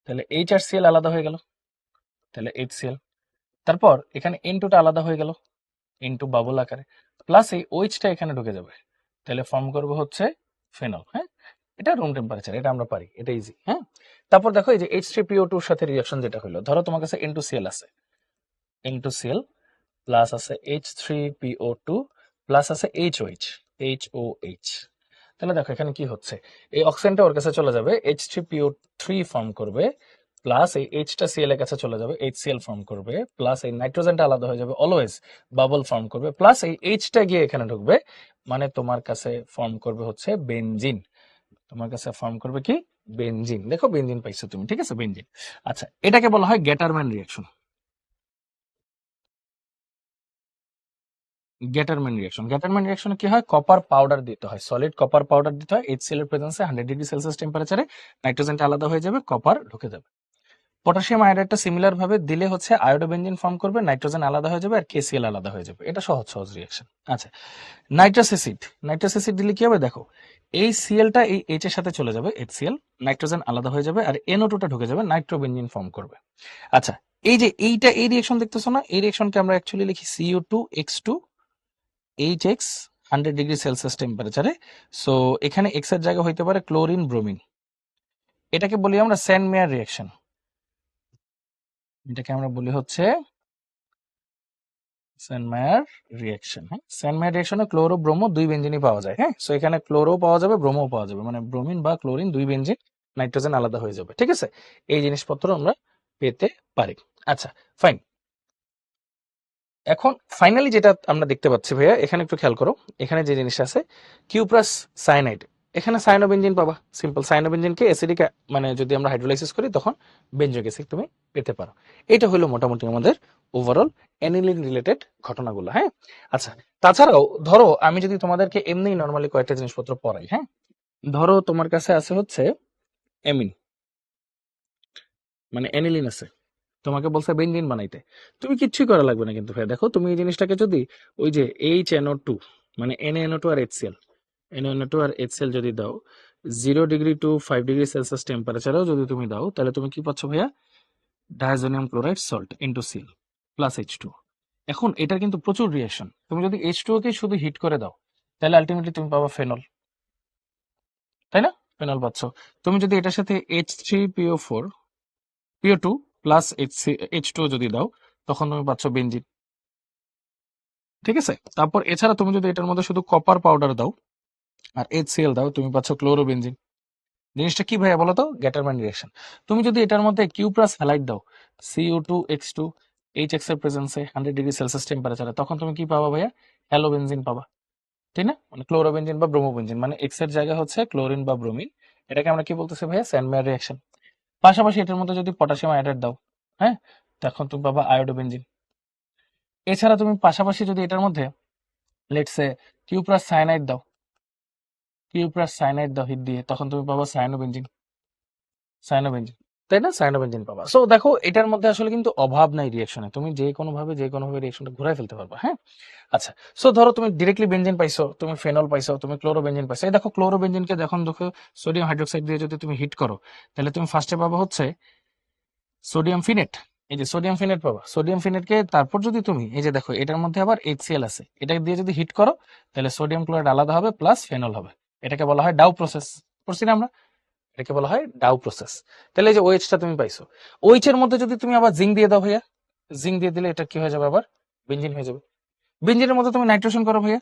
তাহলে H আর Cl আলাদা হয়ে গেল, তাহলে HCl। তারপর এখানে N2টা আলাদা হয়ে গেল, N2 বাবল আকারে, প্লাস এই OH টা এখানে ঢুকে যাবে, তাহলে ফর্ম করবো হচ্ছে ফেনল। হ্যাঁ, এটা রুম টেম্পারেচার, এটা আমরা পারি, এটা ইজি। হ্যাঁ, তারপর দেখো এই যে H3PO2 এর সাথে রিঅ্যাকশন যেটা হলো, ধরো তোমার কাছে N2Cl আছে, N2Cl প্লাস আছে H3PO2 প্লাস আছে HOH। তাহলে দেখো এখানে কি হচ্ছে, এই অক্সিজেনটা ওর কাছে চলে যাবে, H3PO3 ফর্ম করবে, প্লাস এই Hটা Cl এর কাছে চলে যাবে, HCl ফর্ম করবে, প্লাস এই নাইট্রোজেনটা আলাদা হয়ে যাবে, অলওয়েজ বাবল ফর্ম করবে, প্লাস এই Hটা গিয়ে এখানে ঢুকবে, মানে তোমার কাছে ফর্ম করবে হচ্ছে বেনজিন। তোমার কাছে ফর্ম করবে কি, বেনজিন। দেখো বেনজিন পাইছো তুমি, ঠিক আছে, বেনজিন। আচ্ছা, এটাকে বলা হয় গ্যাটারম্যান রিঅ্যাকশন। গ্যাটারম্যান রিঅ্যাকশনে কি হয়, কপার পাউডার দিতে হয়, সলিড কপার পাউডার দিতে হয়, HCl এর প্রেজেন্সে 100°C টেম্পারেচারে, নাইট্রোজেনটা আলাদা হয়ে যাবে, কপার ঢুকে যাবে। পটাশিয়াম আয়োডাইডটা সিমিলার ভাবে দিলে হচ্ছে আয়োডোবেনজিন ফর্ম করবে, নাইট্রোজেন আলাদা হয়ে যাবে আর KCl আলাদা হয়ে যাবে। এটা সহজ সহজ রিঅ্যাকশন। আচ্ছা, নাইট্রাস অ্যাসিড, নাইট্রাস অ্যাসিড দিলে কি হবে দেখো, এই Clটা এই H এর সাথে চলে যাবে, HCl, নাইট্রোজেন আলাদা হয়ে যাবে আর NO2টা ঢুকে যাবে, নাইট্রোবেনজিন ফর্ম করবে। আচ্ছা, এই যে এইটা এই রিঅ্যাকশন দেখতেছো না, এই রিঅ্যাকশনকে আমরা অ্যাকচুয়ালি লিখি CO2X2 HX 100°C টেম্পারেচারে। সো এখানে এক্স এর জায়গা হইতে পারে ক্লোরিন ব্রোমিন, এটাকে বলি আমরা স্যান্ডমেয়ার রিঅ্যাকশন। এটাকে আমরা বলি হচ্ছে স্যান্ডমেয়ার রিঅ্যাকশন। হ্যাঁ, স্যান্ডমেয়ার রিঅ্যাকশনে ক্লোরো ব্রোমো দুই বেঞ্জিনই পাওয়া যায়। হ্যাঁ, সো এখানে ক্লোরো পাওয়া যাবে, ব্রোমো পাওয়া যাবে, মানে ব্রোমিন বা ক্লোরিন দুই বেঞ্জিন, নাইট্রোজেন আলাদা হয়ে যাবে। ঠিক আছে, এই জিনিসপত্র আমরা পেতে পারি। আচ্ছা, ফাইন। এখন ফাইনালি যেটা আমরা দেখতে পাচ্ছি ভাইয়া, এখানে একটু খেয়াল করো, এখানে যে জিনিসটা আছে কিউপ্রাস সায়ানাইড, এখানে সায়ানোবেনজিন পাবা, সিম্পল সায়ানোবেনজিনকে অ্যাসিডিক, মানে যদি আমরা হাইড্রোলাইসিস করি তখন বেনজোইক অ্যাসিড তুমি পেতে পারো। এটা হলো মোটামুটি আমাদের ওভারঅল অ্যানিলিন রিলেটেড ঘটনাগুলো। হ্যাঁ, আচ্ছা, তাছাড়াও ধরো আমি যদি তোমাদেরকে এমনি নর্মালি কয়েকটা জিনিসপত্র পড়াই। হ্যাঁ, ধরো তোমার কাছে আছে হচ্ছে অ্যামিন, মানে অ্যানিলিন আছে, তোমাকে বলছে বেনজিন বানাইতে, তুমি কিচ্ছুই করা লাগবে না কিন্তু ভাই। দেখো তুমি এই জিনিসটাকে যদি ওই যে HNO2, মানে NaNO2 আর HCl, NaNO2 আর HCl যদি দাও 0° to 5°C টেম্পারেচারেও যদি তুমি দাও, তাহলে তুমি কি পাচ্ছ ভাইয়া, diazonium chloride salt into Cl plus H2O। এখন এটা কিন্তু প্রচুর রিঅ্যাকশন, তুমি যদি H2O কে শুধু হিট করে দাও তাহলে আলটিমেটলি তুমি পাবা ফেনল, তাই না? ফেনল পাচ্ছ। তুমি যদি এটার সাথে H3PO4 PO2 প্লাস H2O যদি দাও তখন তুমি পাচ্ছ বেনজিন। ঠিক আছে, তারপর এছাড়া তুমি যদি এটার মধ্যে শুধু কপার পাউডার দাও আর HCl দাও, তুমি পাচ্ছ ক্লোরোবেনজিন। জিনিসটা কি ভাইয়া বলো তো, গ্যাটারম্যান রিঅ্যাকশন। তুমি যদি এটার মধ্যে কিউপ্রাস হ্যালাইড দাও, CO2X2 HX এর প্রেজেন্সে 100°C টেম্পারেচারে, তখন তুমি কি পাবা ভাইয়া, হ্যালোবেনজিন পাবা, তাই না? মানে ক্লোরোবেনজিন বা ব্রোমোবেনজিন, মানে এক্স এর জায়গা হচ্ছে ক্লোরিন বা ব্রোমিন। এটাকে আমরা কি বলতেছি ভাইয়া, স্যান্ডমেয়ার রিঅ্যাকশন। পাশাপাশি এটার মধ্যে যদি পটাশিয়াম আয়োডাইড দাও, হ্যাঁ, তখন তুমি পাবা আয়োডোবেনজিন। এছাড়া তুমি পাশাপাশি যদি এটার মধ্যে লেটস সে কিউপ্রাস সায়ানাইড দাও, কিউপ্রাস সায়ানাইড দাও হিট দিয়ে, তখন তুমি পাবা সায়ানোবেনজিন। সায়ানোবেনজিন, তাই না? সায়ানোবেনজিন পাবা। সো দেখো এটার মধ্যে আসলে কিন্তু অভাব নাই রিয়াকশনে, তুমি যে কোনো ভাবে রিয়াকশনটা ঘুরাই ফেলতে পারবা। হ্যাঁ, আচ্ছা। সো ধরো তুমি ডিরেক্টলি বেনজিন পাইছো, তুমি ফেনল পাইছো, তুমি ক্লোরোবেনজিন পাইছো। এই দেখো ক্লোরোবেনজিনকে দেখো সোডিয়াম হাইড্রোক্সাইড দিয়ে যদি তুমি হিট করো, তাহলে তুমি ফার্স্টে পাবা হচ্ছে সোডিয়াম ফিনেট। এই যে সোডিয়াম ফিনেট পাবা, সোডিয়াম ফিনেটকে তারপর যদি তুমি এই যে দেখো এটার মধ্যে আবার HCl আছে, এটা দিয়ে যদি হিট করো তাহলে সোডিয়াম ক্লোরাইড আলাদা হবে প্লাস ফেনল হবে। এটাকে বলা হয় ডাউ প্রসেস। করছি না আমরা? এটাকে বলা হয় ডাউ প্রসেস। তাহলে এই যে OH টা তুমি পাইছো, OH এর মধ্যে যদি তুমি আবার জিঙ্ক দিয়ে দাও ভাইয়া, জিঙ্ক দিয়ে দিলে এটা কি হয়ে যাবে, আবার বেনজিন হয়ে যাবে। বেনজিনের মধ্যে তুমি নাইট্রোজেন করো ভাইয়া,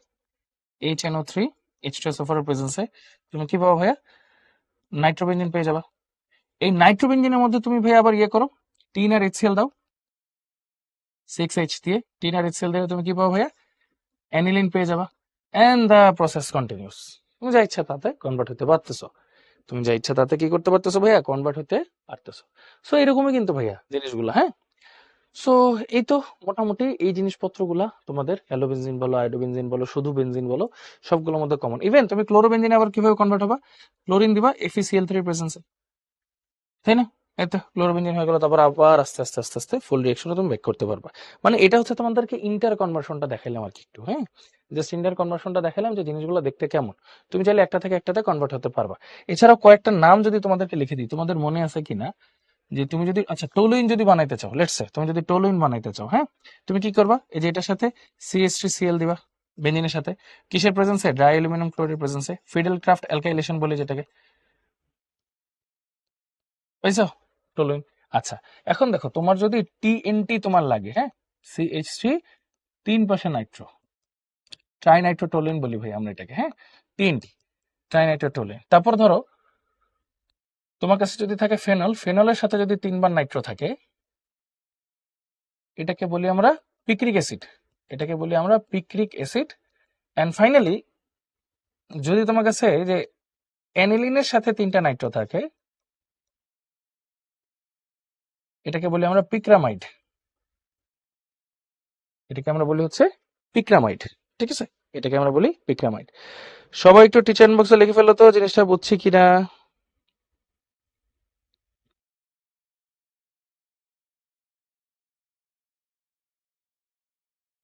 HNO3 H2SO4 এর প্রেজেন্সে তুমি কি পাবা ভাইয়া, নাইট্রোবেনজিন পেয়ে যাবা। এই নাইট্রোবেনজিনের মধ্যে তুমি ভাইয়া আবার ইয়ে করো, টিন আর HCl দাও, 6H দিয়ে টিন আর HCl দিয়ে তুমি কি পাবো ভাইয়া, অ্যানিলিন পেয়ে যাবা। And the process continues. তুমি যা ইচ্ছা তাতে কনভার্ট হতে পারতেছো, তুমি যা ইচ্ছা তাতে কি করতে পারতেছো ভাইয়া, কনভার্ট হতে পারতেছো। সো এরকমই কিন্তু ভাইয়া জিনিসগুলো। হ্যাঁ, সো এই তো মোটামুটি এই জিনিসপত্রগুলা তোমাদের অ্যালোবেনজিন বলো, আয়োডোবেনজিন বলো, শুধু বেনজিন বলো, সবগুলোর মধ্যে কমন। ইভেন তুমি ক্লোরোবেনজিনে আবার কিভাবে কনভার্ট হবে, ক্লোরিন দিবা FeCl3 প্রেজেন্সে, তাই না? এতে ক্লোরোবেনজিন হয়ে গেল, তারপর আবার আস্তে আস্তে আস্তে আস্তে ফুল রিয়েকশনে তুমি বেক করতে পারবা। মানে এটা হচ্ছে তোমাদেরকে ইন্টার কনভার্সনটা দেখাইলাম আর কি একটু। হ্যাঁ, জাস্ট ইন্টার কনভার্সনটা দেখালাম যে জিনিসগুলো দেখতে কেমন, তুমি চাইলে একটা থেকে একটাতে কনভার্ট হতে পারবা। এছাড়াও কয়েকটা নাম যদি তোমাদেরকে লিখে দিই, তোমাদের মনে আছে কিনা, যে তুমি যদি আচ্ছা টোলুইন যদি বানাইতে চাও, লেটস সে তুমি যদি টোলুইন বানাইতে চাও, হ্যাঁ, তুমি কি করবা, এই যে এটার সাথে CH3Cl দিবা বেনজিনের সাথে, কিসের প্রেজেন্সে, ড্রাই অ্যালুমিনিয়াম ক্লোরাইডের প্রেজেন্সে, ফিডেল ক্রাফট অ্যালকাইলেশন বলে যেটাকে, পাইছো টলুইন। আচ্ছা, এখন দেখো তোমার যদি TNT তোমার লাগে, হ্যাঁ, CH3 তিন পাশে নাইট্রো, ট্রাই নাইট্রো টলুইন বলি ভাই আমরা এটাকে। হ্যাঁ, TNT, ট্রাই নাইট্রো টলুইন। তারপর ধরো তোমার কাছে যদি থাকে ফেনল, ফেনলের সাথে যদি তিনবার নাইট্রো থাকে, এটাকে বলি আমরা পিক্রিক অ্যাসিড, এটাকে বলি আমরা পিক্রিক অ্যাসিড। এন্ড ফাইনালি যদি তোমার কাছে এই যে অ্যানিলিনের সাথে তিনটা নাইট্রো থাকে, এটাকে বলি আমরা পিক্রামাইড, এটাকে আমরা বলি হচ্ছে পিক্রামাইড। ঠিক আছে, এটাকে আমরা বলি পিক্রামাইড। সবাই একটু টিচার বক্সে লিখে ফেলো তো জিনিসটা বুঝছি কিনা।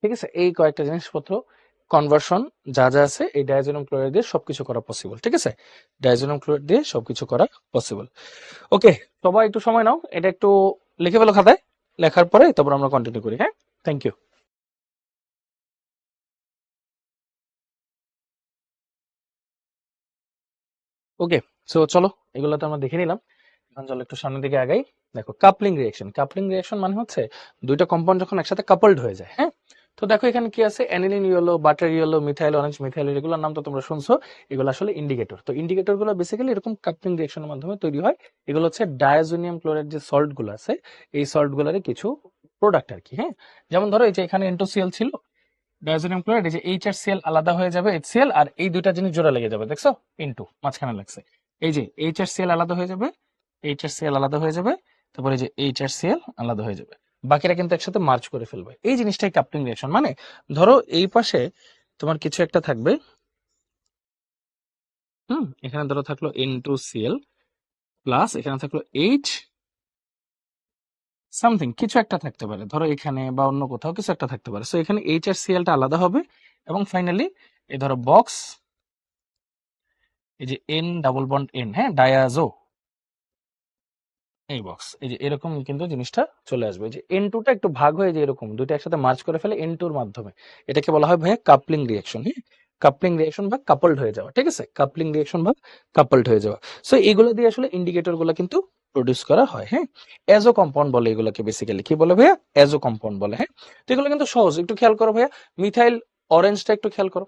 ঠিক আছে, এই কয়েকটা জিনিসপত্র কনভার্সন যা যা আছে এই ডায়াজোনিয়াম ক্লোরাইড দিয়ে সবকিছু করা পসিবল। ঠিক আছে, ডায়াজোনিয়াম ক্লোরাইড দিয়ে সবকিছু করা পসিবল। ওকে, সবাই একটু সময় নাও, এটা একটু লিখে ফেলো খাতায়, লেখার পরে তারপর আমরা কন্টিনিউ করি। হ্যাঁ, থ্যাংক ইউ। ওকে, সো চলো এগুলো তো আমরা দেখে নিলাম, এখন চলো একটু সামনের দিকে আগাই। দেখো কাপলিং রিঅ্যাকশন, কাপলিং রিঅ্যাকশন মানে হচ্ছে দুইটা কম্পাউন্ড যখন একসাথে কাপলড হয়ে যায়। হ্যাঁ, তো দেখো এখানে কি আছে, aniline yellow, butter yellow, methyl orange, methyl এগুলোর নাম তো তোমরা শুনছো। এগুলো আসলে ইন্ডিকেটর। তো ইন্ডিকেটর গুলো বেসিক্যালি এরকম কাপলিং রিঅ্যাকশনের মাধ্যমে তৈরি হয়। এগুলো হচ্ছে ডায়াজোনিয়াম ক্লোরাইড যে সল্ট গুলো আছে, এই সল্ট গুলোর কিছু প্রোডাক্ট আর কি। হ্যাঁ, যেমন ধরো এই যে এখানে N2Cl ছিল, ডায়াজোনিয়াম ক্লোরাইড, এই যে HCl আলাদা হয়ে যাবে, HCl আর এই দুইটা জিনিস জোড়া লেগে যাবে, দেখছো ইনটু মাঝখানে লাগছে। এই যে HCl আলাদা হয়ে যাবে, HCl আলাদা হয়ে যাবে, তারপরে যে HCl আলাদা হয়ে যাবে, বাকিরা কিন্তু একসাথে মার্চ করে ফেলবে। এই জিনিসটাই কাপলিং রিঅ্যাকশন। মানে ধরো এই পাশে তোমার কিছু একটা থাকবে, এখানে ধরো থাকলো N2Cl প্লাস এখানে থাকলো H সামথিং, কিছু একটা থাকতে পারে, ধরো এখানে বা অন্য কোথাও কিছু একটা থাকতে পারে। সো এখানে HCl টা আলাদা হবে, এবং ফাইনালি এই ধরো বক্স, এই যে N ডাবল বন্ড N, হ্যাঁ, ডায়াজো, এই বক্স, এই যে এরকম কিন্তু জিনিসটা চলে আসবে। এই যে N2 টা একটু ভাগ হয়ে যে এরকম দুইটা একসাথে মার্চ করে ফেলে N2 এর মাধ্যমে, এটাকে বলা হয় ভাইয়া কাপলিং রিঅ্যাকশন। হ্যাঁ, কাপলিং রিঅ্যাকশন বা কাপলড হয়ে যাওয়া। ঠিক আছে, কাপলিং রিঅ্যাকশন বা কাপলড হয়ে যাওয়া। সো এগুলো দিয়ে আসলে ইন্ডিকেটর গুলো কিন্তু প্রডিউস করা হয়। হ্যাঁ, অ্যাজো কম্পাউন্ড বলে এগুলোকে, বেসিক্যালি কি বলে ভাইয়া, অ্যাজো কম্পাউন্ড বলে। হ্যাঁ, তো এগুলো কিন্তু সহজ, একটু খেয়াল করো ভাইয়া। মিথাইল অরেঞ্জটা একটু খেয়াল করো,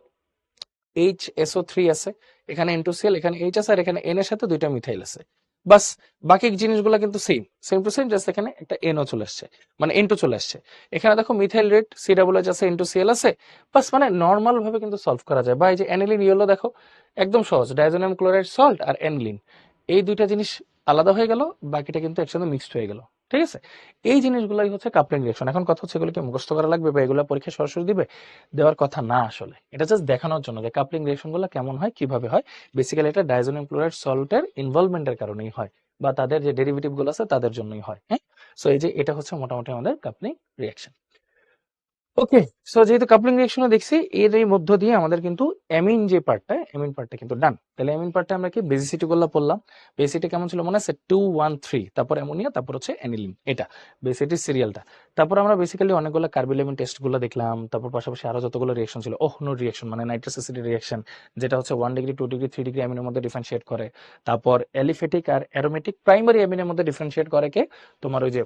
HSO3 আছে, এখানে N2Cl, এখানে H আছে, আর এখানে N এর সাথে দুইটা মিথাইল আছে। বাস, বাকি জিনিসগুলো কিন্তু same same to same, just এখানে একটা NO চলে আসছে, মানে N2 চলে আসছে। এখানে দেখো মিথাইল রেড, COOH আছে, N2Cl আছে। বাস, মানে নর্মাল ভাবে কিন্তু সলভ করা যায়। বা এই যে অ্যানিলিন ইয়েলো দেখো, একদম সহজ, ডায়াজোনিয়াম ক্লোরাইড সল্ট আর অ্যানিলিন, এই দুইটা জিনিস আলাদা হয়ে গেল, বাকিটা কিন্তু একসাথে মিক্সড হয়ে গেল। ঠিক আছে, এই জিনিসগুলাই হচ্ছে কাপলিং রিঅ্যাকশন। এখন কথা হচ্ছে এগুলোকে মুখস্থ করা লাগবে বা এগুলো পরীক্ষা সরাসরি দিবে, দেওয়ার কথা না আসলে, এটা জাস্ট দেখানোর জন্য যে কাপলিং রিঅ্যাকশন গুলো কেমন হয়, কিভাবে হয়। বেসিক্যালি এটা ডাইজোনিয়াম ক্লোরাইড সল্টের ইনভলভমেন্টের কারণেই হয়, বা তাদের যে ডেরিভেটিভ গুলো আছে তাদের জন্যই হয়। হ্যাঁ, সো এই যে এটা হচ্ছে মোটামুটি আমাদের কাপলিং রিঅ্যাকশন। ওকে, সো যেহেতু কাপলিং রিঅ্যাকশনে দেখছি, এর এই মধ্য দিয়ে আমাদের কিন্তু অ্যামিন যে পার্টটা, অ্যামিন পার্টটা কিন্তু ডান। তাহলে অ্যামিন পার্টটা আমরা কি বেসিসিটি গুলো পড়লাম। বেসিসিটি কেমন ছিল মনে আছে? 2 1 3, তারপর অ্যামোনিয়া, তারপর হচ্ছে অ্যানিলিন, এটা বেসিসিটির সিরিয়ালটা। তারপর আমরা বেসিক্যালি অনেকগুলো কার্বিলেমিন টেস্ট গুলো দেখলাম, তারপর পাশাপাশি আরো যতগুলো রিঅ্যাকশন ছিল, নো রিঅ্যাকশন মানে নাইট্রাস অ্যাসিড রিঅ্যাকশন, যেটা হচ্ছে 1 ডিগ্রি 2 ডিগ্রি 3 ডিগ্রি অ্যামিনের মধ্যে ডিফারেন্সিয়েট করে। তারপর অ্যালিফেটিক আর অ্যারোমেটিক প্রাইমারি অ্যামিনের মধ্যে ডিফারেন্সিয়েট করে কে? তোমার ওই যে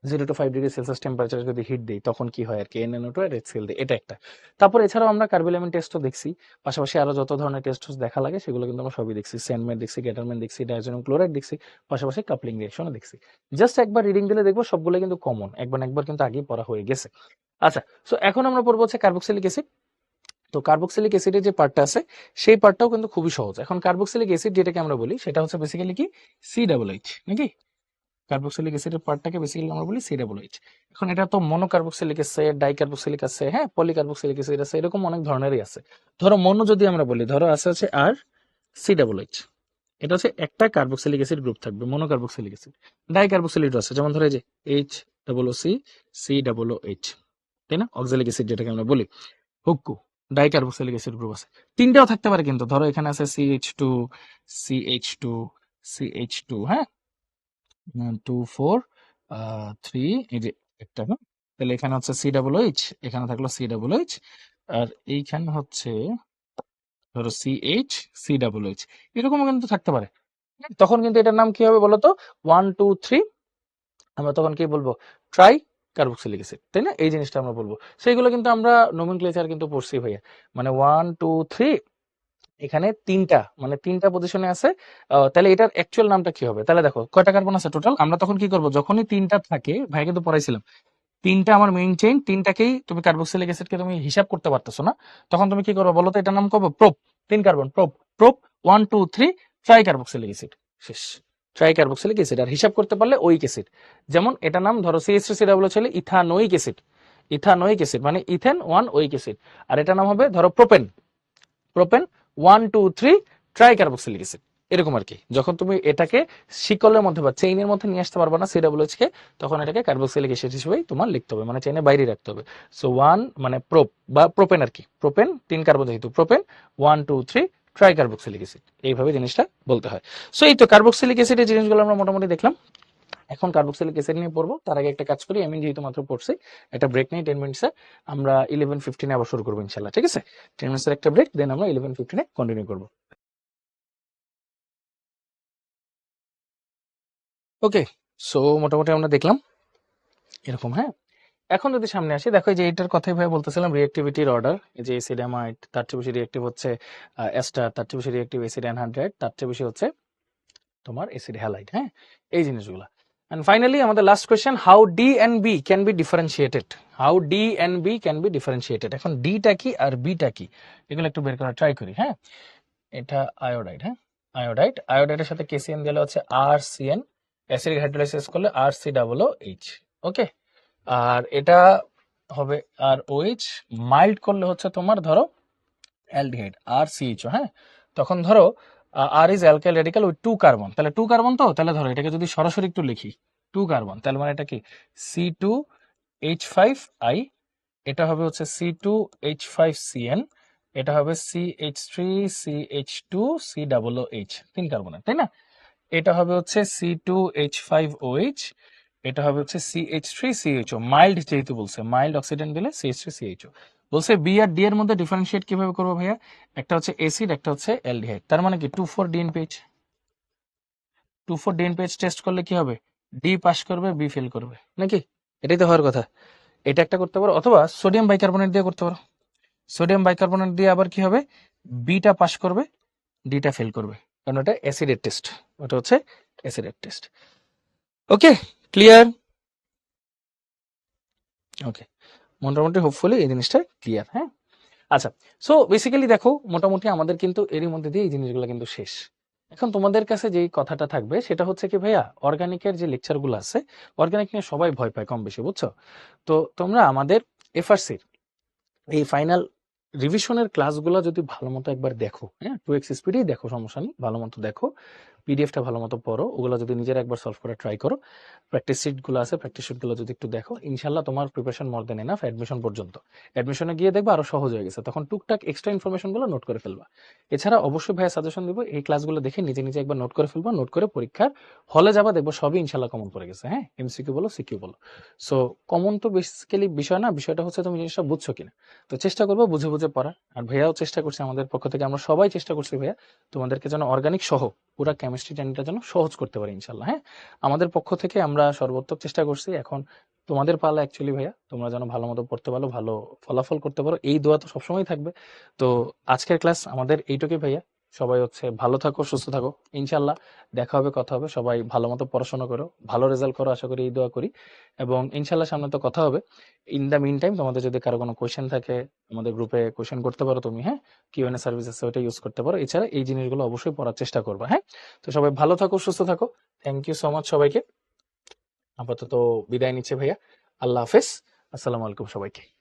0 to 5 ডিগ্রি সেলসিয়াস টেম্পারেচারে যদি হিট দেই তখন কি হয় আর কি, NNO2 আর HCl দেই, এটা একটা। তারপর এছাড়াও আমরা কার্বিলামিন টেস্টও দেখছি, পাশাপাশি আরো যত ধরনের টেস্ট দেখা লাগে সেগুলো কিন্তু আমরা সবই দেখছি। সেনমেট দেখছি, গ্যাটারমেন দেখছি, ডাইজোনিয়াম ক্লোরাইড দেখছি, পাশাপাশি কাপলিং রিঅ্যাকশনও দেখছি। জাস্ট একবার রিডিং দিলে দেখবো সবগুলো কিন্তু কমন, একবার কিন্তু আগেই পড়া হয়ে গেছে। আচ্ছা, সো এখন আমরা পড়বো হচ্ছে কার্বক্সিলিক অ্যাসিড। তো কার্বক্সিলিক অ্যাসিডের যে পার্টটা আছে সেই পার্টটাও কিন্তু খুবই সহজ। এখন কার্বক্সিলিক অ্যাসিড যেটাকে আমরা বলি সেটা হচ্ছে বেসিক্যালি কি, COOH নাকি? কার্বক্সিলিক অ্যাসিডের পার্টটাকে বেসিক্যালি আমরা বলি COOH। এখন এটা তো মনোকার্বক্সিলিক অ্যাসিড, ডাইকার্বক্সিলিক আছে, হ্যাঁ, পলিকার্বক্সিলিক অ্যাসিড আছে, এরকম অনেক ধরনেরই আছে। ধরো মনো যদি আমরা বলি, ধরো আছে হচ্ছে আর COOH, এটা হচ্ছে একটা কার্বক্সিলিক অ্যাসিড গ্রুপ থাকবে, মনোকার্বক্সিলিক অ্যাসিড। ডাইকার্বক্সিলিক আছে, যেমন ধরো এই যে HCCOH, তাই না? অক্সালিক অ্যাসিড যেটাকে আমরা বলি, হুক্কু, ডাইকার্বক্সিলিক অ্যাসিড গ্রুপ আছে। তিনটাও থাকতে পারে কিন্তু, ধরো এখানে আছে CH2, হ্যাঁ, 2 4 3, এই যে একটা, হ্যাঁ, তাহলে এখানে হচ্ছে COOH, এখানে থাকলো COOH, আর এইখানে হচ্ছে ধরো CH, COOH, এরকমও কিন্তু থাকতে পারে। তখন কিন্তু এটার নাম কি হবে বলতো? 1 2 3, আমরা তখন কি বলবো? ট্রাই কার্বক্সিলিক অ্যাসিড, তাই না? এই জিনিসটা আমরা বলবো। সেইগুলো কিন্তু আমরা নোমেনক্লেচার কিন্তু পড়ছি ভাইয়া, মানে 1 2 3, এখানে তিনটা, মানে তিনটা পজিশনে আছে। তাহলে এটার অ্যাকচুয়াল নামটা কি হবে? তাহলে দেখো কয়টা কার্বন আছে টোটাল। আমরা তখন কি করব, যখনই তিনটা থাকে, ভাই কিন্তু পড়াইছিলাম, তিনটা আমার মেইন চেইন, তিনটাকেই তুমি কার্বক্সিলিক অ্যাসিডকে তুমি হিসাব করতে পারতেছো না, তখন তুমি কি করবে বলো তো? এটার নাম করবো prop, 3 carbon, prop, prop 1 2 3, try carboxylic acid, শেষ। ট্রাই কার্বক্সিলিক অ্যাসিড, আর হিসাব করতে পারলে ওইক অ্যাসিড। যেমন এটার নাম ধরো CH3COO ছিল ইথানোইক অ্যাসিড, ইথানোইক অ্যাসিড মানে ইথেন 1 ওইক অ্যাসিড, আর এটার নাম হবে ধরো propane, propane 1 2 3, try carboxylic acid, এরকম আর কি। যখন তুমি এটাকে শিকলের মধ্যে বা চেইনের মধ্যে নিয়ে আসতে পারবে না COOH কে, তখন এটাকে কার্বক্সিলিক অ্যাসিড হিসেবেই তোমার লিখতে হবে, মানে চেইনের বাইরে রাখতে হবে। সো 1 মানে প্রোপ বা প্রোপেন আর কি, প্রোপেন 3 কার্বন, যেহেতু প্রোপেন 1 2 3, ট্রাই কার্বক্সিলিক অ্যাসিড, এইভাবে জিনিসটা বলতে হয়। সো এই তো কার্বক্সিলিক অ্যাসিডের জিনিসগুলো আমরা মোটামুটি দেখলাম। এখন কার্বক্সিলিক অ্যাসিড নিয়ে পড়বো, তার আগে একটা কাজ করি, আমি যেহেতু মাত্র পড়ছি, একটা ব্রেক নেই 10 মিনিটসে। আমরা 11:15 আবার শুরু করবো ইনশাল্লাহ, ঠিক আছে? 10 মিনিটসের একটা ব্রেক, দেন আমরা 11:15 কন্টিনিউ করবো। ওকে, সো মোটামুটি আমরা দেখলাম এরকম, হ্যাঁ। এখন যদি সামনে আসি, দেখো এই যে এটার কথাই ভাই বলতেছিলাম, রিঅ্যাক্টিভিটির অর্ডার, এই যে অ্যাসিডামাইড, তার চেয়ে বেশি রিঅ্যাক্টিভ হচ্ছে এস্টার, তার চেয়ে বেশি রিঅ্যাক্টিভ অ্যাসিড অ্যানহাইড্রাইড, তার চেয়ে বেশি হচ্ছে তোমার অ্যাসিড হ্যালাইড, হ্যাঁ, এই জিনিসগুলো। এন্ড ফাইনালি আমাদের last question, how D and B can be differentiated, how D and B can be differentiated. এখন ডিটা কি আর বিটা কি, এগুলো একটু বের করার ট্রাই করি, হ্যাঁ। এটা আয়োডাইড, হ্যাঁ, আয়োডাইড, আয়োডাইডের সাথে KCN দিলে হচ্ছে RCN, অ্যাসিডিক হাইড্রোলাইসিস করলে RCOOH, ওকে। আর এটা হবে ROH, মাইল্ড করলে হচ্ছে তোমার ধরো অ্যালডিহাইড RCHO, হ্যাঁ। তখন ধরো R is alkyl radical with 2 carbon, তাহলে 2 কার্বন, তো তাহলে ধরো এটাকে যদি সরাসরি একটু লিখি 2 কার্বন, তাহলে মানে এটা কি C2H5I, এটা হবে হচ্ছে C2H5CN, এটা হবে CH3CH2COOH, 3 কার্বনের, তাই না? এটা হবে হচ্ছে C2H5OH, এটা হবে হচ্ছে CH3CHO, মাইল্ড যেহেতু বলছে, মাইল্ড অক্সিডেন্ট দিলে CH3CHO। বলছে বি আর ডি এর মধ্যে ডিফারেন্সিয়েট কিভাবে করবো ভাইয়া? একটা হচ্ছে অ্যাসিড, একটা হচ্ছে অ্যালডিহাইড, তার মানে কি 2,4-DNPH, 2,4-DNPH টেস্ট করলে কি হবে? ডি পাস করবে, বি ফেল করবে, নাকি? এটাই তো হওয়ার কথা। এটা একটা করতে পারো, অথবা সোডিয়াম বাইকার্বনেট দিয়ে করতে পারো। সোডিয়াম বাইকার্বনেট দিয়ে আবার কি হবে? বিটা পাস করবে, ডিটা ফেল করবে, কারণ ওটা অ্যাসিডের টেস্ট, ওটা হচ্ছে অ্যাসিডের টেস্ট। ওকে, ক্লিয়ার? ওকে, মোটামুটি হোপফুলি এই জিনিসটা ক্লিয়ার, হ্যাঁ। আচ্ছা, সো বেসিক্যালি দেখো মোটামুটি আমাদের কিন্তু এরই মধ্যে দিয়ে এই জিনিসগুলো কিন্তু শেষ। এখন তোমাদের কাছে যেই কথাটা থাকবে সেটা হচ্ছে কি ভাইয়া, অর্গানিকের যে লেকচারগুলো আছে, অর্গানিক নিয়ে সবাই ভয় পায় কম বেশি, বুঝছো? তো তোমরা আমাদের এফআরসির এই ফাইনাল রিভিশনের ক্লাসগুলো যদি ভালো মতো একবার দেখো, হ্যাঁ 2x স্পিডেই দেখো, সমস্যা নেই, ভালো মতো দেখো, পিডিএফটা ভালো মতো পড়ো, ওগুলো যদি নিজের একবার সলভ করে ট্রাই করো, প্র্যাকটিস শিটগুলো আছে, প্র্যাকটিস শিটগুলো যদি একটু দেখো, ইনশাল্লাহ তোমার প্রিপারেশন মোর দেন এনাফ অ্যাডমিশন পর্যন্ত। অ্যাডমিশনে গিয়ে দেখবা আরো সহজ হয়ে গেছে, তখন টুকটাক এক্সট্রা ইনফরমেশনগুলো নোট করে ফেলবা। এছাড়া অবশ্যই ভাইয়া সাজেশন দিব, এই ক্লাসগুলো দেখে নিজে নিজে একবার নোট করে ফেলবা, নোট করে পরীক্ষার হলে যাবা, দেখবো সবই ইনশাল্লাহ কমন পড়ে গেছে। হ্যাঁ, এমসিকিউ বলো সিকিউ বলো, সো কমন তো বেসিক্যালি বিষয় না, বিষয়টা হচ্ছে তুমি জিনিসটা বুঝছো কিনা। তো চেষ্টা করবো বুঝে বুঝে পড়া, আর ভাইয়াও চেষ্টা করছে, আমাদের পক্ষ থেকে আমরা সবাই চেষ্টা করছি ভাইয়া তোমাদেরকে যেন অর্গানিক সহ পুরা কেমিস্ট্রি জার্নিটা যেন সহজ করতে পারি ইনশাল্লাহ। হ্যাঁ, আমাদের পক্ষ থেকে আমরা সর্বোত্তম চেষ্টা করছি। এখন তোমাদের পালা অ্যাকচুয়ালি ভাইয়া, তোমরা যেন ভালো মতো পড়তে পারো, ভালো ফলাফল করতে পারো, এই দোয়া তো সবসময় থাকবে। তো আজকের ক্লাস আমাদের এইটুকুই ভাইয়া, সবাই হচ্ছে ভালো থাকো, সুস্থ থাকো, ইনশাল্লাহ দেখা হবে, কথা হবে, সবাই ভালো মতো পড়াশোনা করো, ভালো রেজাল্ট করো, আশা করি এই দোয়া করি। এবং ইনশাল্লাহ সামনে তো কথা হবে। ইন দ্য মিন টাইম তোমাদের যদি কারো কোনো কোয়েশ্চেন থাকে আমাদের গ্রুপে কোয়েশ্চেন করতে পারো তুমি। হ্যাঁ, কিউএনএ সার্ভিস আছে, ওটা ইউজ করতে পারো। এছাড়া এই জিনিসগুলো অবশ্যই পড়ার চেষ্টা করবা। হ্যাঁ, তো সবাই ভালো থাকো, সুস্থ থাকো। থ্যাংক ইউ সো মাচ সবাইকে। আপাতত বিদায় নিচ্ছে ভাইয়া। আল্লাহ হাফেজ। আসসালামু আলাইকুম সবাইকে।